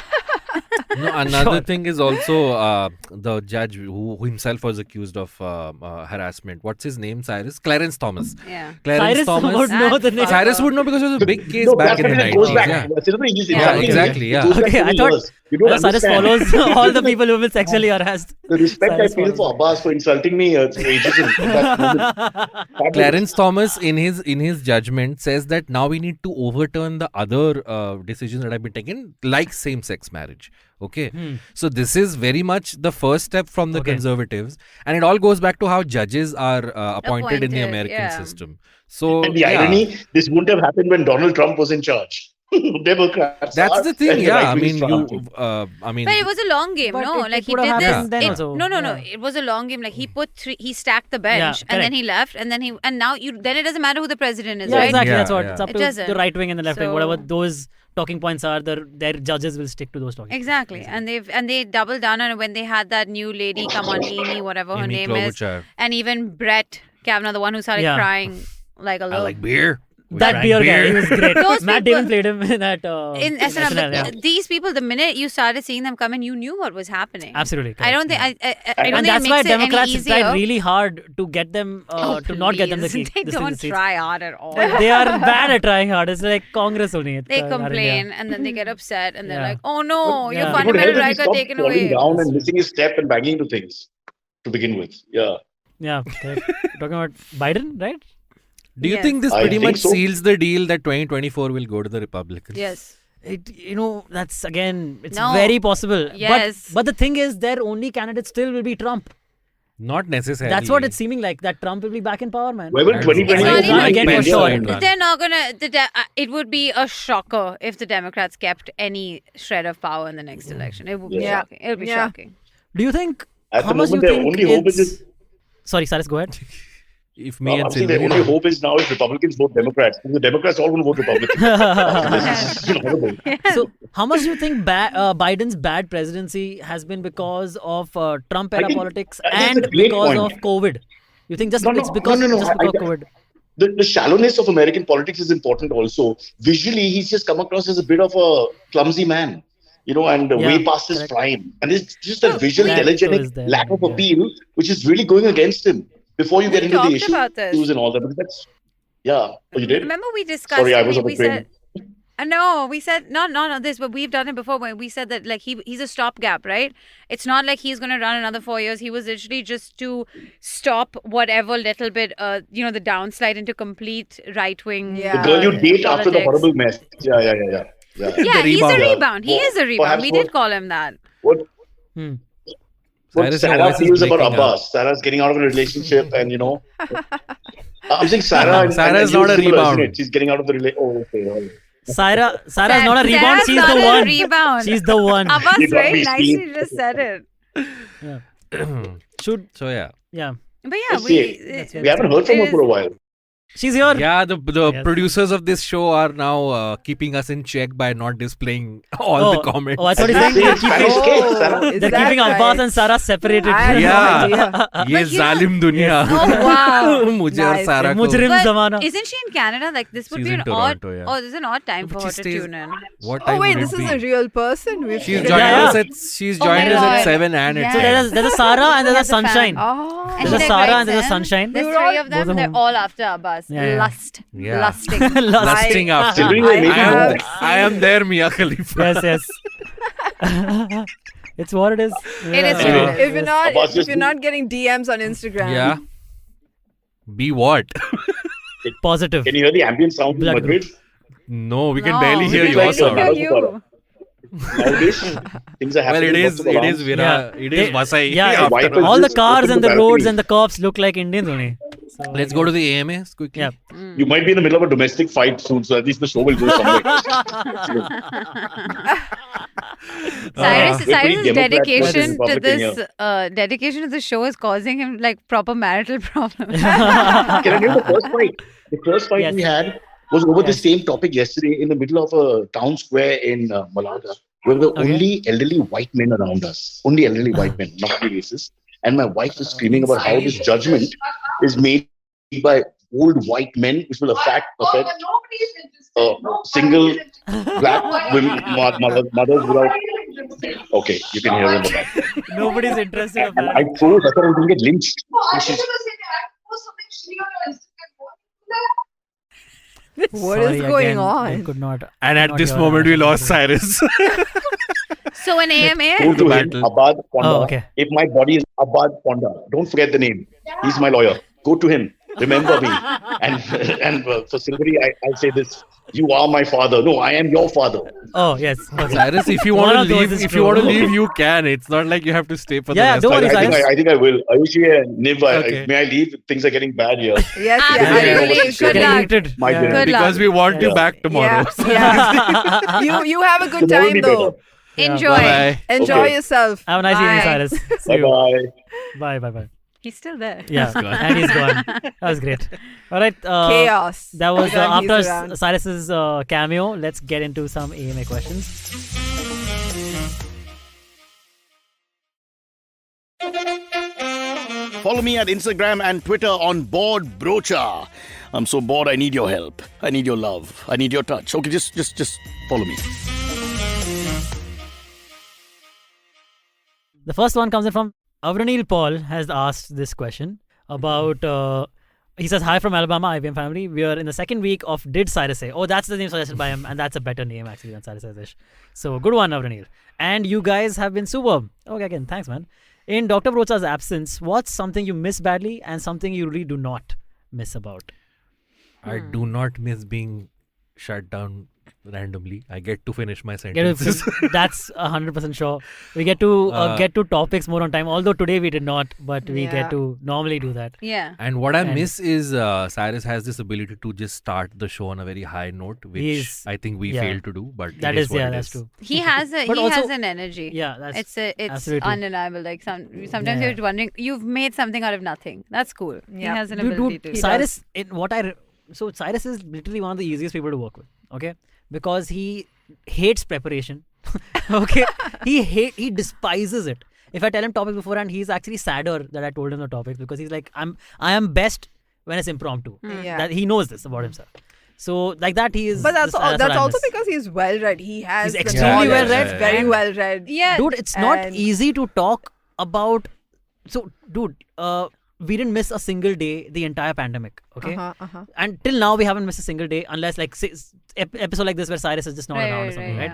No, another thing is also the judge who himself was accused of harassment. What's his name, Cyrus? Clarence Thomas. Yeah. Cyrus Clarence Thomas. would know the name. Cyrus would know because it was a big case No, back that's in the when it goes 90s. back. Yeah. Yeah, exactly, yeah. It goes back Okay, I many thought- years. You don't Cyrus understand. follows all the people who've been sexually harassed. The respect Cyrus I feel follows. for Abbas for insulting me for ageism. That Clarence Thomas in his judgment says that now we need to overturn the other decisions that have been taken, like same-sex marriage. Okay, so this is very much the first step from the Okay. conservatives, and it all goes back to how judges are appointed in the Appointed, American yeah. system. So And the yeah. irony, this wouldn't have happened when Donald Trump was in charge. Democrats. That's are, the thing, and yeah. I right-wing mean, strong. But it was a long game, But no? it Like he would have did happened then this. also. No. Yeah. It was a long game. Like he stacked the bench Yeah, and then correct. he left and then now then it doesn't matter who the president is, Yeah, right? exactly. Yeah, That's what yeah. it's up It to the doesn't. right wing and the left wing. So- Whatever those talking points are, their judges will stick to those talking. Exactly. And they doubled down on it when they had that new lady come on, Amy, whatever her Amy name is. Klobuchar. And even Brett Kavanaugh, the one who started Yeah. crying like a I little. like beer. That beer guy, he was great. Those Matt people- Damon played him in that. In SNL, SNL, yeah. these people, the minute you started seeing them come in, you knew what was happening. Absolutely. I don't think correct, I don't and think that's it why makes it any Democrats easier. tried really hard to get them to not get them the Please, seat. They the don't seats. try hard at all. They are bad at trying hard. It's like Congress only. They complain and then they get upset and they're Yeah. like, "Oh no, Yeah. your It It would fundamental help if he rights are stopped taken falling away." down and missing his step and banging into things to begin with. Yeah. Yeah. Correct. Talking about Biden, right? Do you Yes. think this I pretty think much so. seals the deal that 2024 will go to the Republicans? Yes. That's again, it's No. very possible. Yes. But the thing is, their only candidate still will be Trump. Not necessarily. That's what it's seeming like. That Trump will be back in power, man. Where will It's 2024 not be even- Again, for India sure. and- They're not gonna. It would be a shocker if the Democrats kept any shred of power in the next election. It would be Yeah. shocking. It would be Yeah. shocking. Do you think? At how the much do you moment, their think only hope is it's- Sorry, Cyrus, go ahead. If me I'm and saying the only Silverie. hope is now if Republicans vote Democrats. Because the Democrats all going to vote Republican. It's been horrible. So, how much do you think Biden's bad presidency has been because of Trump era I think- politics I think and it's a great because point. of COVID? You think just No, it's because no. just because of COVID? The shallowness of American politics is important also. Visually, he's just come across as a bit of a clumsy man, and Yeah, way past his correct. prime. And it's just a visual, That telegenic was there, lack of yeah. appeal, which is really going against him before you We get into the talked issue. about this. And all that. Because that's, yeah. Oh, you did? Remember we discussed. Sorry, I was on we the train. said. No, we said not on this, but we've done it before. When we said that like he's a stopgap, right? It's not like he's going to run another 4 years. He was literally just to stop whatever little bit, the downslide into complete right wing. Yeah. The girl you date after the politics. horrible mess. Yeah. Yeah, The he's a rebound. rebound. He is a rebound. Perhaps We what- did call him that. What Hmm. Cyrus, your Sarah voice is feels about breaking up. Abbas. Sarah's getting out of a relationship, and I'm saying Sarah. and Sarah's you not a similar, rebound. isn't it? She's getting out of the relationship. Oh, okay. all right. Sarah's not a rebound. Sarah's She's not the a one. rebound. She's the one. Abbas You got very me, nicely Steve. just said it. Should So yeah. yeah. But yeah, Let's see. We haven't heard from her for a while. She's here. Yeah, the Yes. producers of this show are now keeping us in check by not displaying all the comments. Oh, I thought you That's saying it. Spanish cake, Sarah. is they're that keeping Abbas right? and Sarah separated. I had Yeah. no idea. ये जालिम दुनिया Oh wow. मुझे और Nice. सारा को Mujrim But zamana. isn't she in Canada? Like this would She's be in an odd. Toronto, yeah. Oh, this is an odd time for But her she to stays- tune in. what Oh time wait, would this it is be? a real person. We've She's seen- joined Yeah, us yeah. at she's Oh my joined us at God. 7 and Yeah. it's So there's a Sarah and there's a That's a fan. Sunshine. Oh. And There's she a Sarah writes and there's a in, Sunshine. There's We three were of them. both of They're them. all after Abbas. Yeah, yeah. Lust. Yeah. Lusting. lusting after. Silverie, maybe have more. I am there, Mia Khalifa. Yes. It's what it is. It is Yeah. what it If you're not, Abbas, if just you're not getting DMs on Instagram, Yeah. Be what? Positive. Can you hear the ambient sound in Blood Madrid? No, we can No, barely we hear can your barely sound. hear you. Nowadays, things are Well, happening. it lots is. of It alarms. is Vira. Yeah. It is They- Vasai. Yeah, The wife is all the just cars open and the the roads balcony. and the cops look like Indians only. So, Let's go to the AMAs quickly. Yeah. You might be in the middle of a domestic fight soon, so at least the show will go somewhere. Cyrus, We're pretty Cyrus's Democrat dedication versus to Republican this dedication to the show is causing him like proper marital problems. Can I tell you the first fight? The first fight Yes. we had was over the Yes. same topic yesterday in the middle of a town square in Malaga, where there were Okay. only elderly white men around us. Only elderly white men, not the racist. And my wife was screaming about how this judgment is made by old white men, which will affect single black women, mothers without. Okay, you can hear them. Nobody's interested in And I froze. I thought I was going to get lynched. And she's, What is going on? I could not. And at not this hear moment, that. we lost Cyrus. So an AMA. go to him, battle. Abad Ponda. Oh, okay. If my body is Abad Ponda, don't forget the name. He's my lawyer. Go to him. Remember me. And for Silverie, I'll say this. You are my father. No, I am your father. Oh yes. Okay. Cyrus, if you One want of to those leave, is if true. you want to leave, you can. It's not like you have to stay for Yeah, the rest don't of worry, the Cyrus. I think I will. Ayushi and Niv, Okay. may I leave? Things are getting bad here. Yes, Yeah, yes. really. Good Good luck. luck. Irritated. My Yeah. goodness. Good luck. Because we want you Yeah. back tomorrow. Yeah. you have a good Tomorrow will time be though. Yeah. Enjoy. Bye. Enjoy Okay. yourself. Have a nice evening, Bye. Cyrus. See Bye you. bye. Bye. He's still there. Yeah, gone. and he's gone. That was great. All right. Chaos. That was Anytime he's after around. Cyrus's cameo. Let's get into some AMA questions. Follow me at Instagram and Twitter on Board Brocha. I'm so bored. I need your help. I need your love. I need your touch. Okay, just follow me. The first one comes in from Avranil Paul has asked this question about. He says, "Hi from Alabama, IVM family. We are in the second week of Did Cyrus Say?" Oh, that's the name suggested by him, and that's a better name actually than Cyrus Says. So good one, Avranil. And you guys have been superb. Okay, again, thanks, man. In Dr. Brocha's absence, what's something you miss badly and something you really do not miss about? I do not miss being shut down randomly. I get to finish my sentences. That's 100% sure. We get to get to topics more on time. Although today we did not, but we get to normally do that. Yeah. And what I miss is Cyrus has this ability to just start the show on a very high note, which I think we failed to do. But that is that's true. He has an energy. Yeah, it's absolutely undeniable. Like sometimes you're wondering, you've made something out of nothing. That's cool. He has an ability to. Cyrus, so Cyrus is literally one of the easiest people to work with. Okay. Because he hates preparation. Okay. He despises it. If I tell him topics beforehand, he's actually sadder that I told him the topics, because he's like, I am best when it's impromptu. That he knows this about himself. So like that he is. But that's also because he's well read. He's extremely well read. Very well read. Yeah. Dude, it's not easy to talk about. So dude, we didn't miss a single day the entire pandemic, okay? And till now we haven't missed a single day, unless like episode like this where Cyrus is just not around or something, right?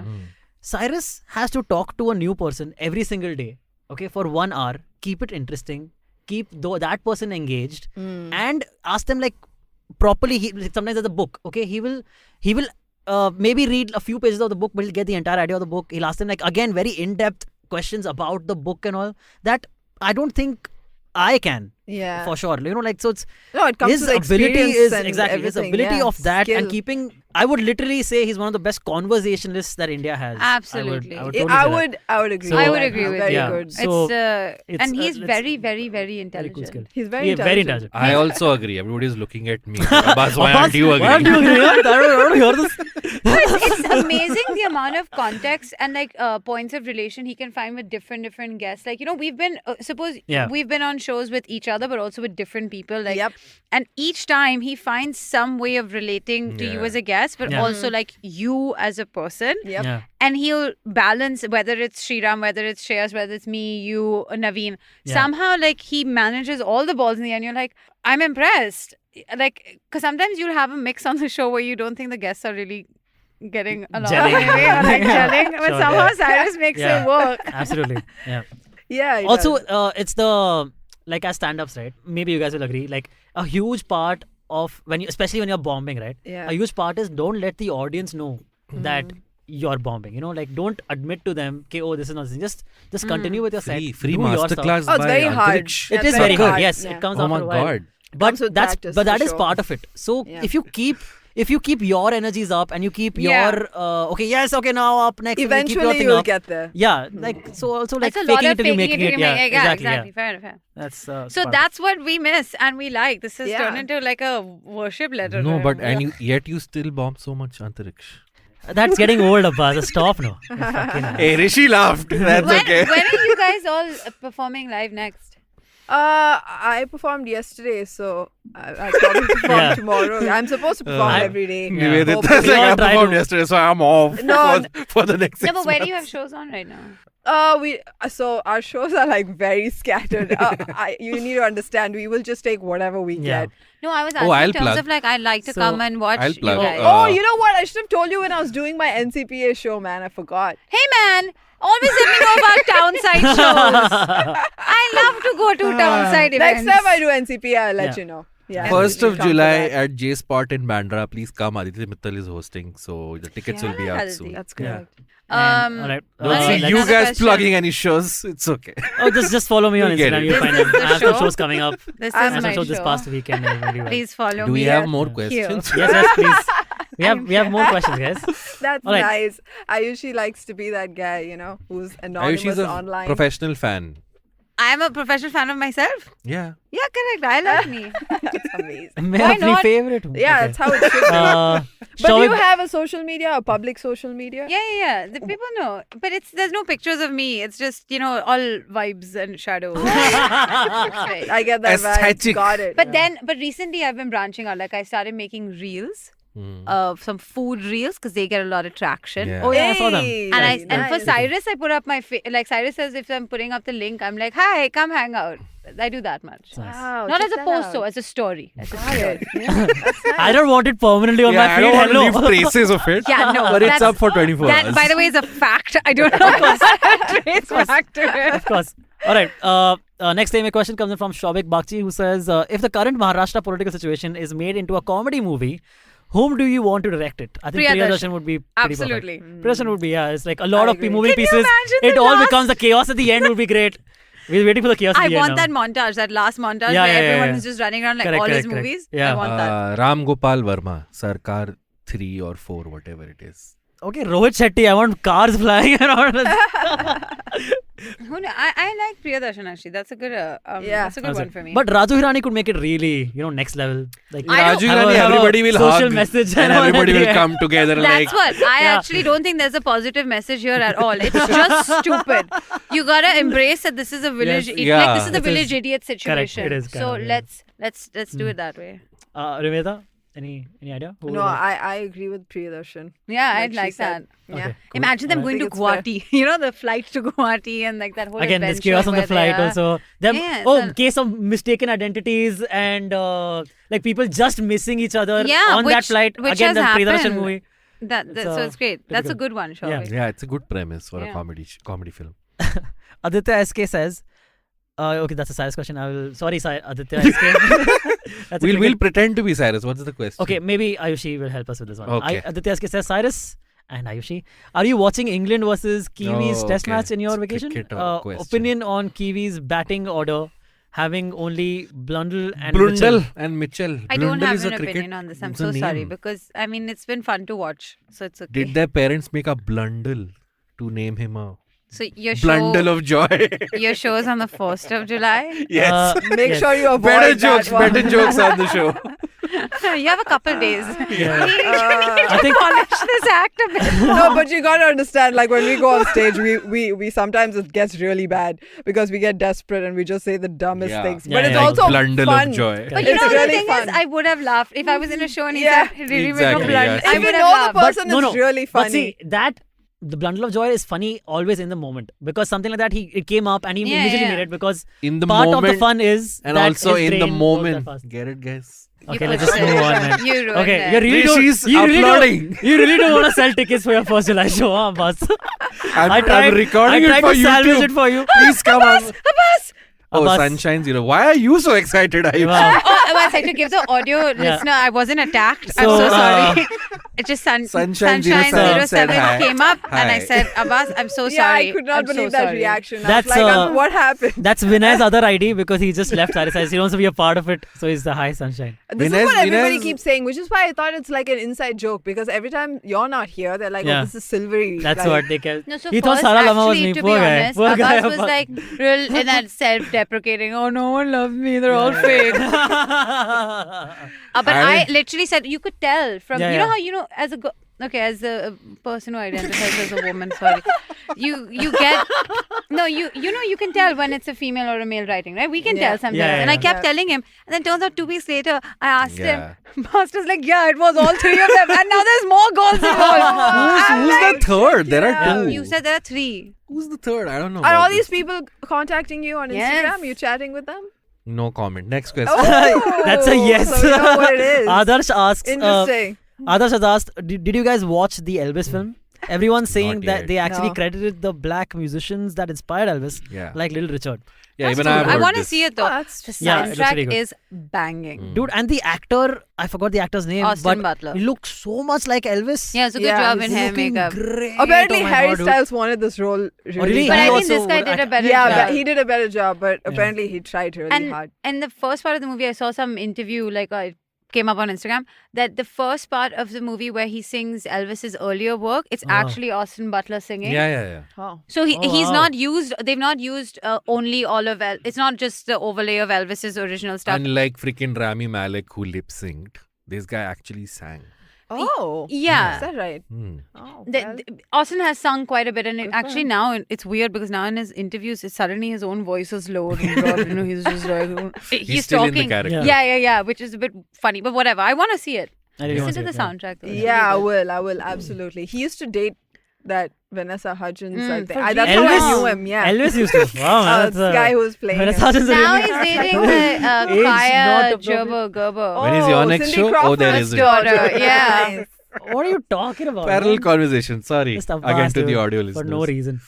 Cyrus has to talk to a new person every single day, okay, for 1 hour, keep it interesting, keep that person engaged, and ask them like properly. Sometimes there's a book, okay? He will maybe read a few pages of the book, but he'll get the entire idea of the book. He'll ask them like, again, very in-depth questions about the book and all that. I don't think I can. Yeah. For sure. You know, like, so it's. No, it comes his to the ability experience is and his ability of that skill. and keeping. I would literally say he's one of the best conversationalists that India has. Absolutely. I would totally say that. I would agree. So- I would agree with very you. good. So, And he's it's very, very, very very intelligent. cool skill. He's very intelligent. I also agree. Everybody's looking at me. Abbas, why aren't you Why aren't agreeing? you agreeing? I don't hear this. It's amazing the amount of context and like points of relation he can find with different guests. Like, you know, we've been we've been on shows with each other, but also with different people. Like, and each time he finds some way of relating to you as a guest, but also like you as a person. Yeah. And he'll balance whether it's Sriram, whether it's Shreyas, whether it's me, you, Naveen. Yeah. Somehow, like, he manages all the balls in the end. You're like, I'm impressed. Like, because sometimes you'll have a mix on the show where you don't think the guests are really getting along. Gelling. Or like gelling. But Sure, somehow Cyrus makes it work. Absolutely. Yeah. Yeah. he Also, does. it's the, like, as stand-ups, right? Maybe you guys will agree. Like, a huge part of especially when you're bombing, right? Yeah. A huge part is don't let the audience know that you're bombing. You know, like, don't admit to them, okay, oh, this is nonsense. Just continue with your set. Free Do your stuff. masterclass Oh, it's by very hard. Antariksh. It Yeah, is very good. hard. Yes, Yeah. it comes Oh after my a while. God. But Comes with that practice, is for sure. part of it. So Yeah. if you keep your energies up and you keep your now up next, keep your Eventually thing you'll up. get there. Yeah, like, so also like That's a lot faking of it till you faking make it. Yeah, exactly. Fair. That's So part of that's what we miss and we like. This has Yeah. turned into like a worship letter. No, to but him. yet you still bomb so much, Antariksh. it. That's getting old, Abbas. Stop now. Hey, Rishi laughed. That's when are you guys all performing live next? I performed yesterday, so I'll probably perform tomorrow. I'm supposed to perform every day. Niveditha Hopefully. said, I all try performed to- yesterday, so I'm off No, for the next 6 No, but where do you have months. shows on right now? So our shows are like very scattered. You need to understand, we will just take whatever we Yeah. get. No, I was asking I'll in terms plug. of like I'd like to So, come and watch I'll you plug. guys. Oh, you know what? I should have told you when I was doing my NCPA show, man. I forgot. Hey man, always let me know about townside shows. I love to go to townside events. Next time I do NCPA, I'll let Yeah. you know. Yeah. 1st of Come for July that. at J Spot in Bandra. Please come. Aditya Mittal is hosting, so the tickets will be out Healthy. soon. That's Yeah. correct. And, all right. Don't Alright, see let's- you another guys question. plugging any shows. It's okay. Oh, just follow me on You'll get Instagram. it. You'll find This them. is the I have some show. shows coming up. This I have is some my shows this show. past weekend. Really well. Please follow Do we me. have at- more here. questions? Yes, please. We have more questions, guys. That's All right. nice. Ayushi likes to be that guy, you know, who's anonymous Ayushi's a online. professional fan. I'm a professional fan of myself. Yeah. Yeah, correct. I like me. That's amazing. मैं Why अपनी not? favorite हूँ. Yeah, Okay. that's how it should be. But Shall do we- you have a social media, a public social media? Yeah. The people know, but there's no pictures of me. It's just all vibes and shadows. I get that vibe. Aesthetic. Got it. But recently I've been branching out. Like I started making reels, some food reels because they get a lot of traction. Yeah. Oh yeah, I saw them. Hey, And for nice. Cyrus, I put up like Cyrus says, if I'm putting up the link, I'm like, hi, come hang out. I do that much. Wow, Not check as a that post, out. though, as a story. As a Got story. it. I don't want it permanently on my I feed. don't want to Hello. leave traces of it. Yeah, no. But it's that's- up for 24 That, hours. by the way, is a fact. I don't know. Trace back to it. Of course. All right. Next time, a question comes in from Shobik Bakchi, who says, if the current Maharashtra political situation is made into a comedy movie, whom do you want to direct it? I think Priyadarshan. Priyadarshan would be pretty Absolutely. perfect. Priyadarshan would be, yeah. It's like a lot I of agree. moving Can you pieces. imagine It the all last- becomes the chaos at the end would be great. We're waiting for the chaos at I the end want now. that montage, that last montage Yeah, where yeah, everyone yeah. is just running around like Correct, all his correct, correct. movies. Yeah. I want that. Ram Gopal Verma, Sarkar 3 or 4, whatever it is. Okay, Rohit Shetty. I want cars flying around. Who kn- I like Priyadarshan actually. That's a good that's a good one for me. But Raju Hirani could make it really, next level. Like I know. Raju have Hirani, have everybody will social hug message and all at everybody the will end. come together like... That's what I Yeah. actually don't think there's a positive message here at all. It's just stupid. You gotta embrace that this is a village. Yes. Like Yeah. this is the It village is. idiot situation. It is kind So of, yeah. let's do it that way. Nimveditha, any idea? Who No, would- I agree with Priyadarshan. Yeah, I'd she like said. that. Yeah. Okay. Imagine them Alright. going to I think Guwahati. The flight to Guwahati and like that whole Again, there's adventure chaos on the where they flight are. also. Them, Yeah, case of mistaken identities and like people just missing each other Yeah, on that which- flight. which Again, has the Priyadarshan happened. movie. So it's great. That's a typical. good one, Shobik. Yeah, it's a good premise for a Yeah. comedy film. Aditya SK says, okay, that's a Cyrus question. Sorry, Aditya SK. That's a We'll cricket- pretend to be Cyrus. What's the question? Okay, maybe Ayushi will help us with this one. Okay. Aditya SK says, Cyrus and Ayushi, are you watching England versus Kiwis Oh, test okay. match in your It's vacation? cricket question. Opinion on Kiwis batting order having only Blundell and Mitchell. Blundell and Mitchell. I don't Blundell have is a an cricket- opinion on this. I'm it's a so sorry name. because it's been fun to watch. So it's okay. Did their parents make a Blundell to name him a So your Blundell of joy? your show is on the 1st of July. Yes. Make Yes. sure you avoid better that jokes, one. better jokes on the show. You have a couple days. Yeah. You I need think- to polish this act a bit. No, but you gotta understand, like when we go on stage, we sometimes it gets really bad because we get desperate and we just say the dumbest Yeah. things. Yeah, but it's yeah, also Blundell fun. of joy. But It's the really thing fun. is, I would have laughed if I was in a show and he Yeah. said, really Exactly, make a blunder. yes. I If you would know the have laughed. person is really funny. But see, the Blundell of Joy is funny always in the moment because something like that it came up and he Yeah, immediately yeah. made it because In the part moment. of the fun is and that also his in the brain works that moment. fast. Get it, guys? Okay, You let's just ruined move it. on, man. You ruined Okay, it. you really She's don't. uploading. You really don't want to sell tickets for your 1st July show, huh, boss? I'm recording I it tried for to salvage YouTube. it for you. Please come on. Oh, Abbas. Sunshine Zero. Why are you so excited? Ayushi? Wow. Oh, I said to give the audio listener, I wasn't attacked. I'm So, so sorry. It just Sunshine 07 07 hi. came up and I Hi. said, Abbas, I'm so Yeah, sorry. I could not I'm so believe that sorry. reaction. That's, I was like, what happened? That's Vinay's other ID because he just left Cyrus. He wants to be a part of it, so he's the high sunshine. This Vinay's- is what everybody Vinay's- keeps saying, which is why I thought it's like an inside joke because every time you're not here, they're like, Yeah. oh, this is Silverie. That's like, what they kept. No, so He thought first, Sara Lama was actually, me. to Poor be guy. honest, Poor guy. Abbas was like real in that self-deprecating. Oh, no one loves me. They're all fake. But I literally said you could tell from Yeah, you know yeah. how as a person who identifies as a woman. Sorry, you get you can tell when it's a female or a male writing, right? We can Yeah. tell sometimes. Yeah, And I yeah. kept telling him, and then turns out 2 weeks later, I asked Yeah. him. Master's like, yeah, it was all 3 of them, and now there's more girls involved. Who's the third? There are two. You said there are 3. Who's the third? I don't know. Are about all this. these people contacting you on Yes. Instagram? You chatting with them? No comment. Next question. That's a yes. So we know what it is. Adarsh asks. Interesting. Adarsh has asked, did you guys watch the Elvis film? Everyone's saying Not that yet. they actually No. credited the black musicians that inspired Elvis, Yeah. like Little Richard. Yeah, That's even true. I've I heard want to this. see it though. Oh, that's- The Yeah, it looks really soundtrack good. is banging. Dude, and the actor, I forgot the actor's name, Austin but Butler. he looked so much like Elvis. Yeah, it's a good Yeah, job in he's hair Looking makeup. great. Apparently, Oh my Harry God, dude. Styles wanted this role really really? But bad. I He think this also guy would did a act- better Yeah, job. but he did a better job, but apparently he tried really hard. And the first part of the movie, I saw some interview, like a came up on Instagram that the first part of the movie where he sings Elvis's earlier work, it's actually Austin Butler singing. Yeah. Oh. So he's wow. not used. They've not used only all of. It's not just the overlay of Elvis's original stuff. Unlike freaking Rami Malek who lip synced, this guy actually sang. Oh. Yeah. Is that right? Hmm. Oh. Austin has sung quite a bit, and actually now it's weird because now in his interviews, suddenly his own voice is lowered. And he's just like he's still talking. in the character. Yeah, which is a bit funny, but whatever. I want to see it. I really Listen want to to the see it, soundtrack. Though. Yeah, I will absolutely. He used to date that Vanessa Hudgens. I think. for That's real? how I Elvis? knew him. Yeah. Elvis used to. Wow, man. This guy who was playing. Vanessa him. Hudgens is Now really- he's dating the Age not Kaya appropriate. Gerber. When is your next Cindy show? Oh, there Crawford's is it. daughter. Yeah. Nice. What are you talking about? Parallel man? conversation. Sorry. Just a Again vast to the dude audio for listeners. no reason.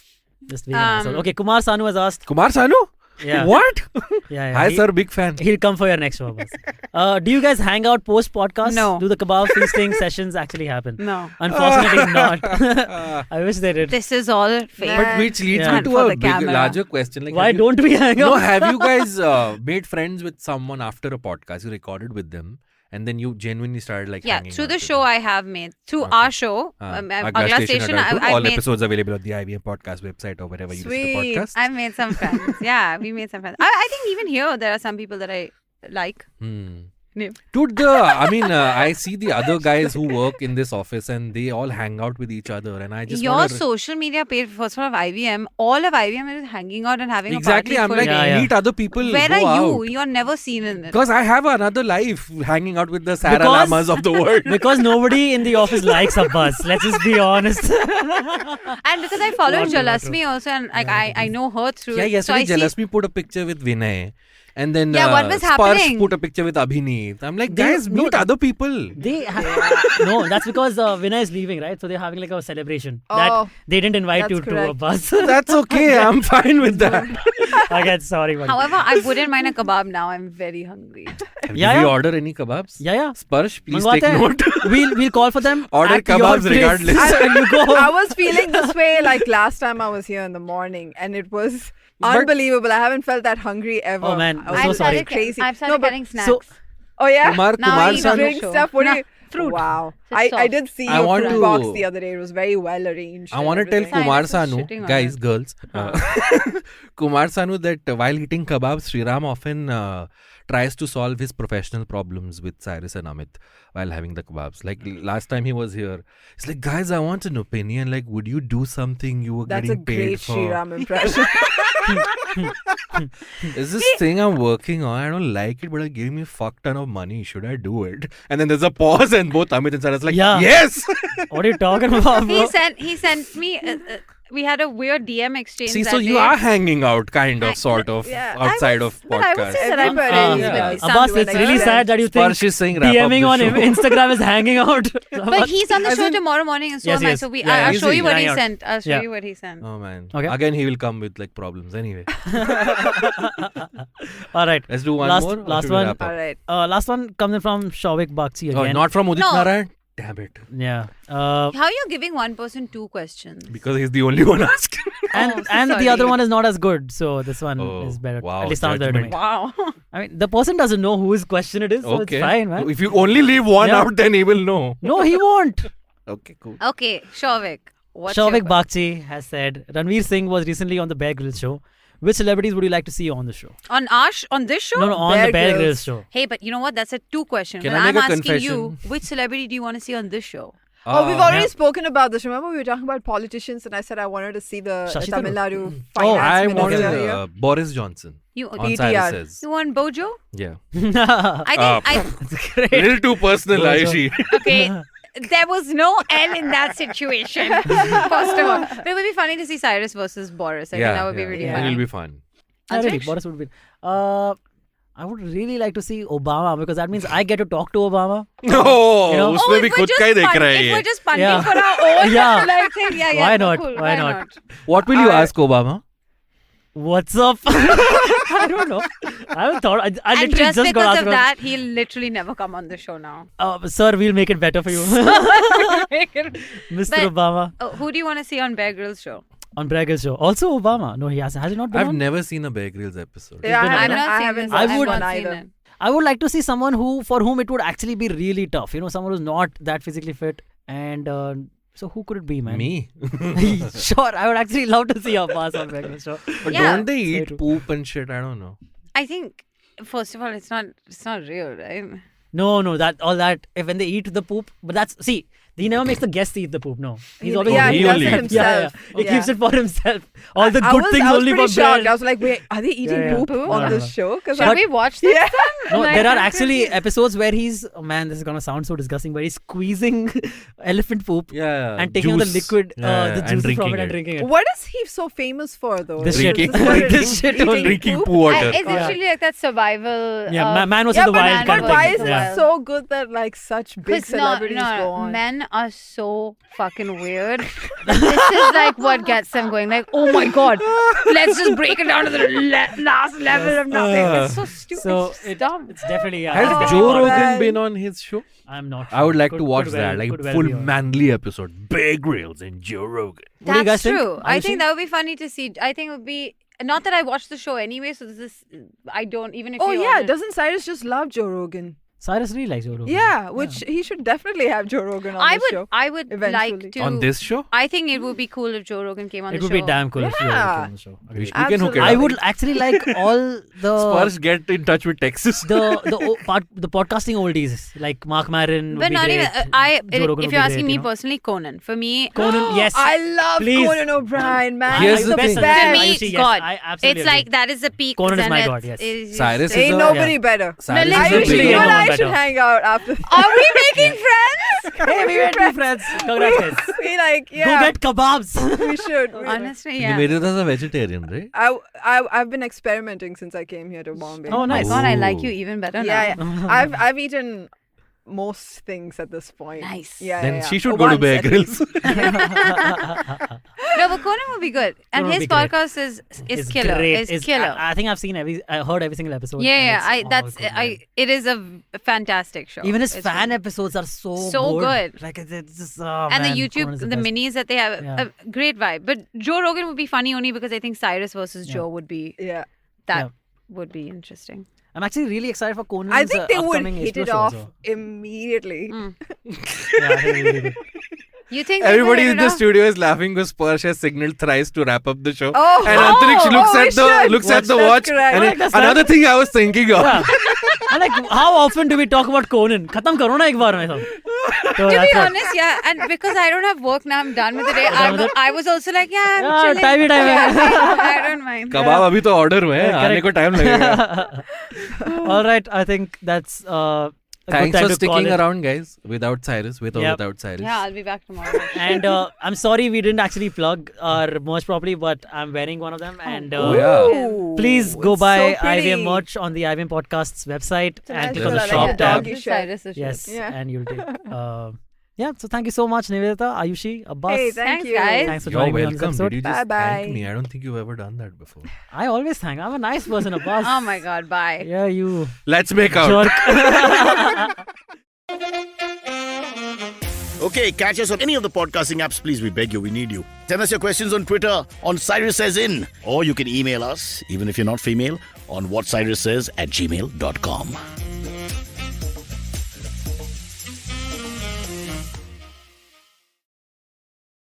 Just being an asshole. Okay, Kumar Sanu has asked. Kumar Sanu? Yeah. What? Yeah. Hi, sir. Big fan. He'll come for your next show. Abbas. Do you guys hang out post podcast? No. Do the kebab feasting sessions actually happen? No. Unfortunately, not. I wish they did. This is all fake. But which leads Yeah. me to For a the big, camera. larger question. Like, Why have you- don't we hang out? No, have you guys made friends with someone after a podcast? You recorded with them, and then you genuinely started like Yeah, hanging through out the with show them. I have made. Through Okay. our show, Agla Station, Adulthood. I've All made. episodes available on the IVM podcast website or wherever you listen to Sweet. podcasts. I've made some friends. Yeah, we made some friends. I think even here there are some people that I like. Yeah. Dude, I see the other guys who work in this office and they all hang out with each other, and I just Your wanna social media page, first of all, of IVM, all of IVM is hanging out and having exactly. a I'm party. like, Yeah, yeah. meet other people. Where go are you? out. You're never seen in it. Because I have another life, hanging out with the Sarah Because- Lamas of the world. Because nobody in the office likes Abbas. Let's just be honest. And because I follow Not true, not Jalasmi also, and like I know her through Yeah, it. yesterday so I see, Jalasmi put a picture with Vinay. And then Yeah, what was Sparsh happening? put a picture with Abhineet. I'm like, They- guys, meet no, other people. No, that's because Vinay is leaving, right? So they're having like a celebration. Oh, that they didn't invite that's you to correct. Abbas. That's okay. I'm fine with that. Again, sorry. buddy. however, I wouldn't mind a kebab now. I'm very hungry. Yeah, Did yeah. we order any kebabs? Yeah. Sparsh, please Mangwate take hain. note. We'll call for them. Order at your kebabs place. regardless. And you go. I was feeling this way like last time I was here in the morning, and it was unbelievable. I haven't felt that hungry ever. Oh, man. I was I'm so just sorry. crazy. I've started but- getting snacks. so- Oh yeah. Kumar Now I eat on the drink show. stuff. What do Nah, you? fruit. Wow. It's I did soft. see I your want fruit to- box the other day. It was very well arranged. I and want to tell everything. Kumar Cyrus is Sanu, shitting on guys, it. girls, Kumar Sanu that while eating kebabs, Sriram often tries to solve his professional problems with Cyrus and Amit while having the kebabs. Like last time he was here, he's like, guys, I want an opinion. Like, would you do something you were That's a getting paid great for? Sriram impression. Is this thing I'm working on? I don't like it, but it's giving me a fuck ton of money. Should I do it? And then there's a pause, and both Amit and Cyrus like, Yeah. yes. What are you talking about, bro? He sent me. We had a weird DM exchange. See, that so you day. are hanging out, kind of, sort of, yeah. outside of But I would podcast. say that I'm Everybody friends is with with some Abbas, to an it's really extent. sad that you think Sparsh is saying wrap up DMing the on show. Instagram is hanging out. But he's on the As show in- tomorrow morning, and so Yes, am I. yes. So Yeah, I'll he's show you what he hanging out. sent. I'll show Yeah. you what he sent. Oh man. Okay. Again, he will come with like problems. Anyway, All right. let's do one Last- more. or last should we one. wrap up? All right. Last one comes in from Shavik Bakshi Oh, again. not from Udit No. Narayan. Damn it. Yeah. How you're giving one person two questions? Because he's the only one asking. And Oh, so and the sorry. other one is not as good. So this one Oh, is better. wow, At least sounds better to me. judgment. Wow. I mean, the person doesn't know whose question it is, so Okay. it's fine, man. If you only leave one Yeah. out, then he will know. No, he won't. Okay, cool. Okay, Shavik. What's Shavik your Bakshi has said, Ranveer Singh was recently on the Bear Grylls show. Which celebrities would you like to see on the show? on this show? No, on Bear the Bear Grylls. Grylls show. Hey, but you know what? That's a two question. Can When I I'm make a asking you, confession? which celebrity do you want to see on this show? Oh, we've already yeah. spoken about this. Remember, we were talking about politicians, and I said I wanted to see the Shashi Tamil Tharoor. Nadu Oh, finance I minister wanted here. Boris Johnson You on PTR. Cyrus's. you want Bojo? Yeah. I think That's great. Little too personal, Bojo. Ayushi. okay. There was no L in that situation. First of all, but it would be funny to see Cyrus versus Boris. I think that would be really yeah. funny. It'll be fun. Yeah, really, Antariksh? Boris would be. I would really like to see Obama because that means I get to talk to Obama. No, You know? उसमें भी if we're खुद just का ही देख pun- रहा है if ये. we're just punting Yeah. for our own Yeah. like thing, yeah, Why no, not? cool. Why not? What will you ask Obama? What's up? I don't know. I haven't thought. I And literally just just got because asked of about- that, he'll literally never come on the show now. Sir, we'll make it better for you, Mr. But- Obama. Who do you want to see on Bear Grylls show? On Bear Grylls show. Also Obama. No, he hasn't. Has he not been I've on? never seen a Bear Grylls episode. Yeah, been on I'm it. not I seeing haven't this. I I've would- not one seen either. it. I would like to see someone for whom it would actually be really tough. Someone who's not that physically fit. And so who could it be, man? Me. Sure, I would actually love to see Abbas on Breakfast Show. But Yeah. don't they Say eat true. poop and shit? I don't know. I think, first of all, it's not real, right? No, when they eat the poop, but he never makes the guests eat the poop. No, he's always Yeah, he does only it eats. himself. He keeps it for himself. All the I good was, things I was only pretty for shocked. bread. I was like, wait, are they eating Yeah. poop on Yeah. this show? Because Shall we watch this? Yeah. No, Like, there are I'm actually confused. episodes where he's, oh man, this is gonna sound so disgusting, but he's squeezing elephant poop Yeah. and taking out the juice. liquid, Yeah, the and juices from drinking it and drinking it. What is he so famous for, though? This Like, shit. is what it This is? shit Eating only. Drinking poop? poo water. It's literally like that survival. Yeah, man was Yeah, in the but, wild kind but of why thing. is Yeah. it so good that like such big 'Cause celebrities go on? Men are so fucking weird. This is like what gets them going. Like, oh my god, let's just break it down to the last level of nothing. It's so stupid. So it's just dumb. it's definitely Has it's Joe definitely- Rogan man. been on his show? I'm not. I would sure. like Could- to watch could that, well- like could well full be on. manly episode. Bear Grylls and Joe Rogan. What do you guys That's think? true. I Ayushi? think that would be funny to see. I think it would be not that I watched the show anyway. So this is I don't even if. Oh you're yeah, on it. doesn't Cyrus just love Joe Rogan? Cyrus really likes Joe Rogan. Yeah, which he should definitely have Joe Rogan on I the would. show. I would eventually. like to. On this show? I think it would be cool if Joe Rogan came on It the would show. be damn cool if Joe Rogan Yeah. came on the show. We Agreed. can hook it Absolutely. up. I would actually like all the Spurs get in touch with Texas. the podcasting oldies like Mark Maron. But would not be even. great. Joe Rogan If would you're be asking great, me you know? personally, Conan. For me, Conan, yes. I love Please. Conan O'Brien, man. Here's He's the the thing. best. to me, Ayushi, yes, God. I absolutely It's like agree. that is the peak. Conan is then my it's- god, yes. it's Cyrus just- is Ain't a- nobody better. Cyrus No, is a literally You big- no and one I should better. hang out after. Are we making friends? Hey, we went to friends. Congrats, guys. We like, Go yeah, get kebabs. we should. we should. Honestly, yeah. Niveditha's a vegetarian, right? I've been experimenting since I came here to Bombay. Oh, nice. God, I like Ooh. you even better now. Yeah, yeah. I've eaten most things at this point. Nice. Yeah. Then yeah, she yeah. should go to Once Bear at Grylls. No, but Conan would be good, and Conan would his be great. podcast is It's killer. great. It's killer. I think I've seen I heard every single episode. Yeah, and yeah. it's all That's good, man. it is a fantastic show. Even his It's fan really- episodes are so good. Like it's just and the YouTube, Conan's the best. minis that they have, Yeah. a great vibe. But Joe Rogan would be funny only because I think Cyrus versus Yeah. Joe would be Yeah. that Yeah. would be interesting. I'm actually really excited for Conan's I think they would upcoming hit HBO it show off also. immediately. Yeah, I think it'll be really good. You think they would Everybody hit in it the off? studio is laughing because Spurs has signaled thrice to wrap up the show. Oh, And Antariksh looks we at the should. looks at the That's watch. correct. And Correct, that's another right. thing I was thinking of. Yeah. And like, how often do we talk about Conan? Khatam karo na ek baar mein sab. So To that's be what- honest, yeah, and because I don't have work now, I'm done with the day. Done with it? I was also like, yeah, I'm Yeah, chilling. time hai. Yeah, I don't mind. कबाब अभी तो order में है Yeah, आने को time लगेगा. All right, I think that's a good Thanks time for to call sticking it. around, guys. Without Cyrus, with or Yep. without Cyrus. Yeah, I'll be back tomorrow. And I'm sorry we didn't actually plug our merch properly, but I'm wearing one of them. And Oh, yeah. Ooh, please go it's buy so pretty. IVM merch on the IVM Podcast's website a and nice click on the little shop like a tab. doggy shirt. Cyrus's Yes, Yeah. and you'll take. Yeah, so thank you so much, Niveditha, Ayushi, Abbas. Hey, thank Thanks, you. guys. Thanks for You're joining me on this welcome. episode. Did you just Bye-bye. thank me? I don't think you've ever done that before. I always thank. I'm a nice person, Abbas. Oh my God, bye. Yeah, you Let's make out. jerk. Okay, catch us on any of the podcasting apps, please. We beg you, we need you. Send us your questions on Twitter on Cyrus Says In, or you can email us, even if you're not female, on whatcyrussays@gmail.com.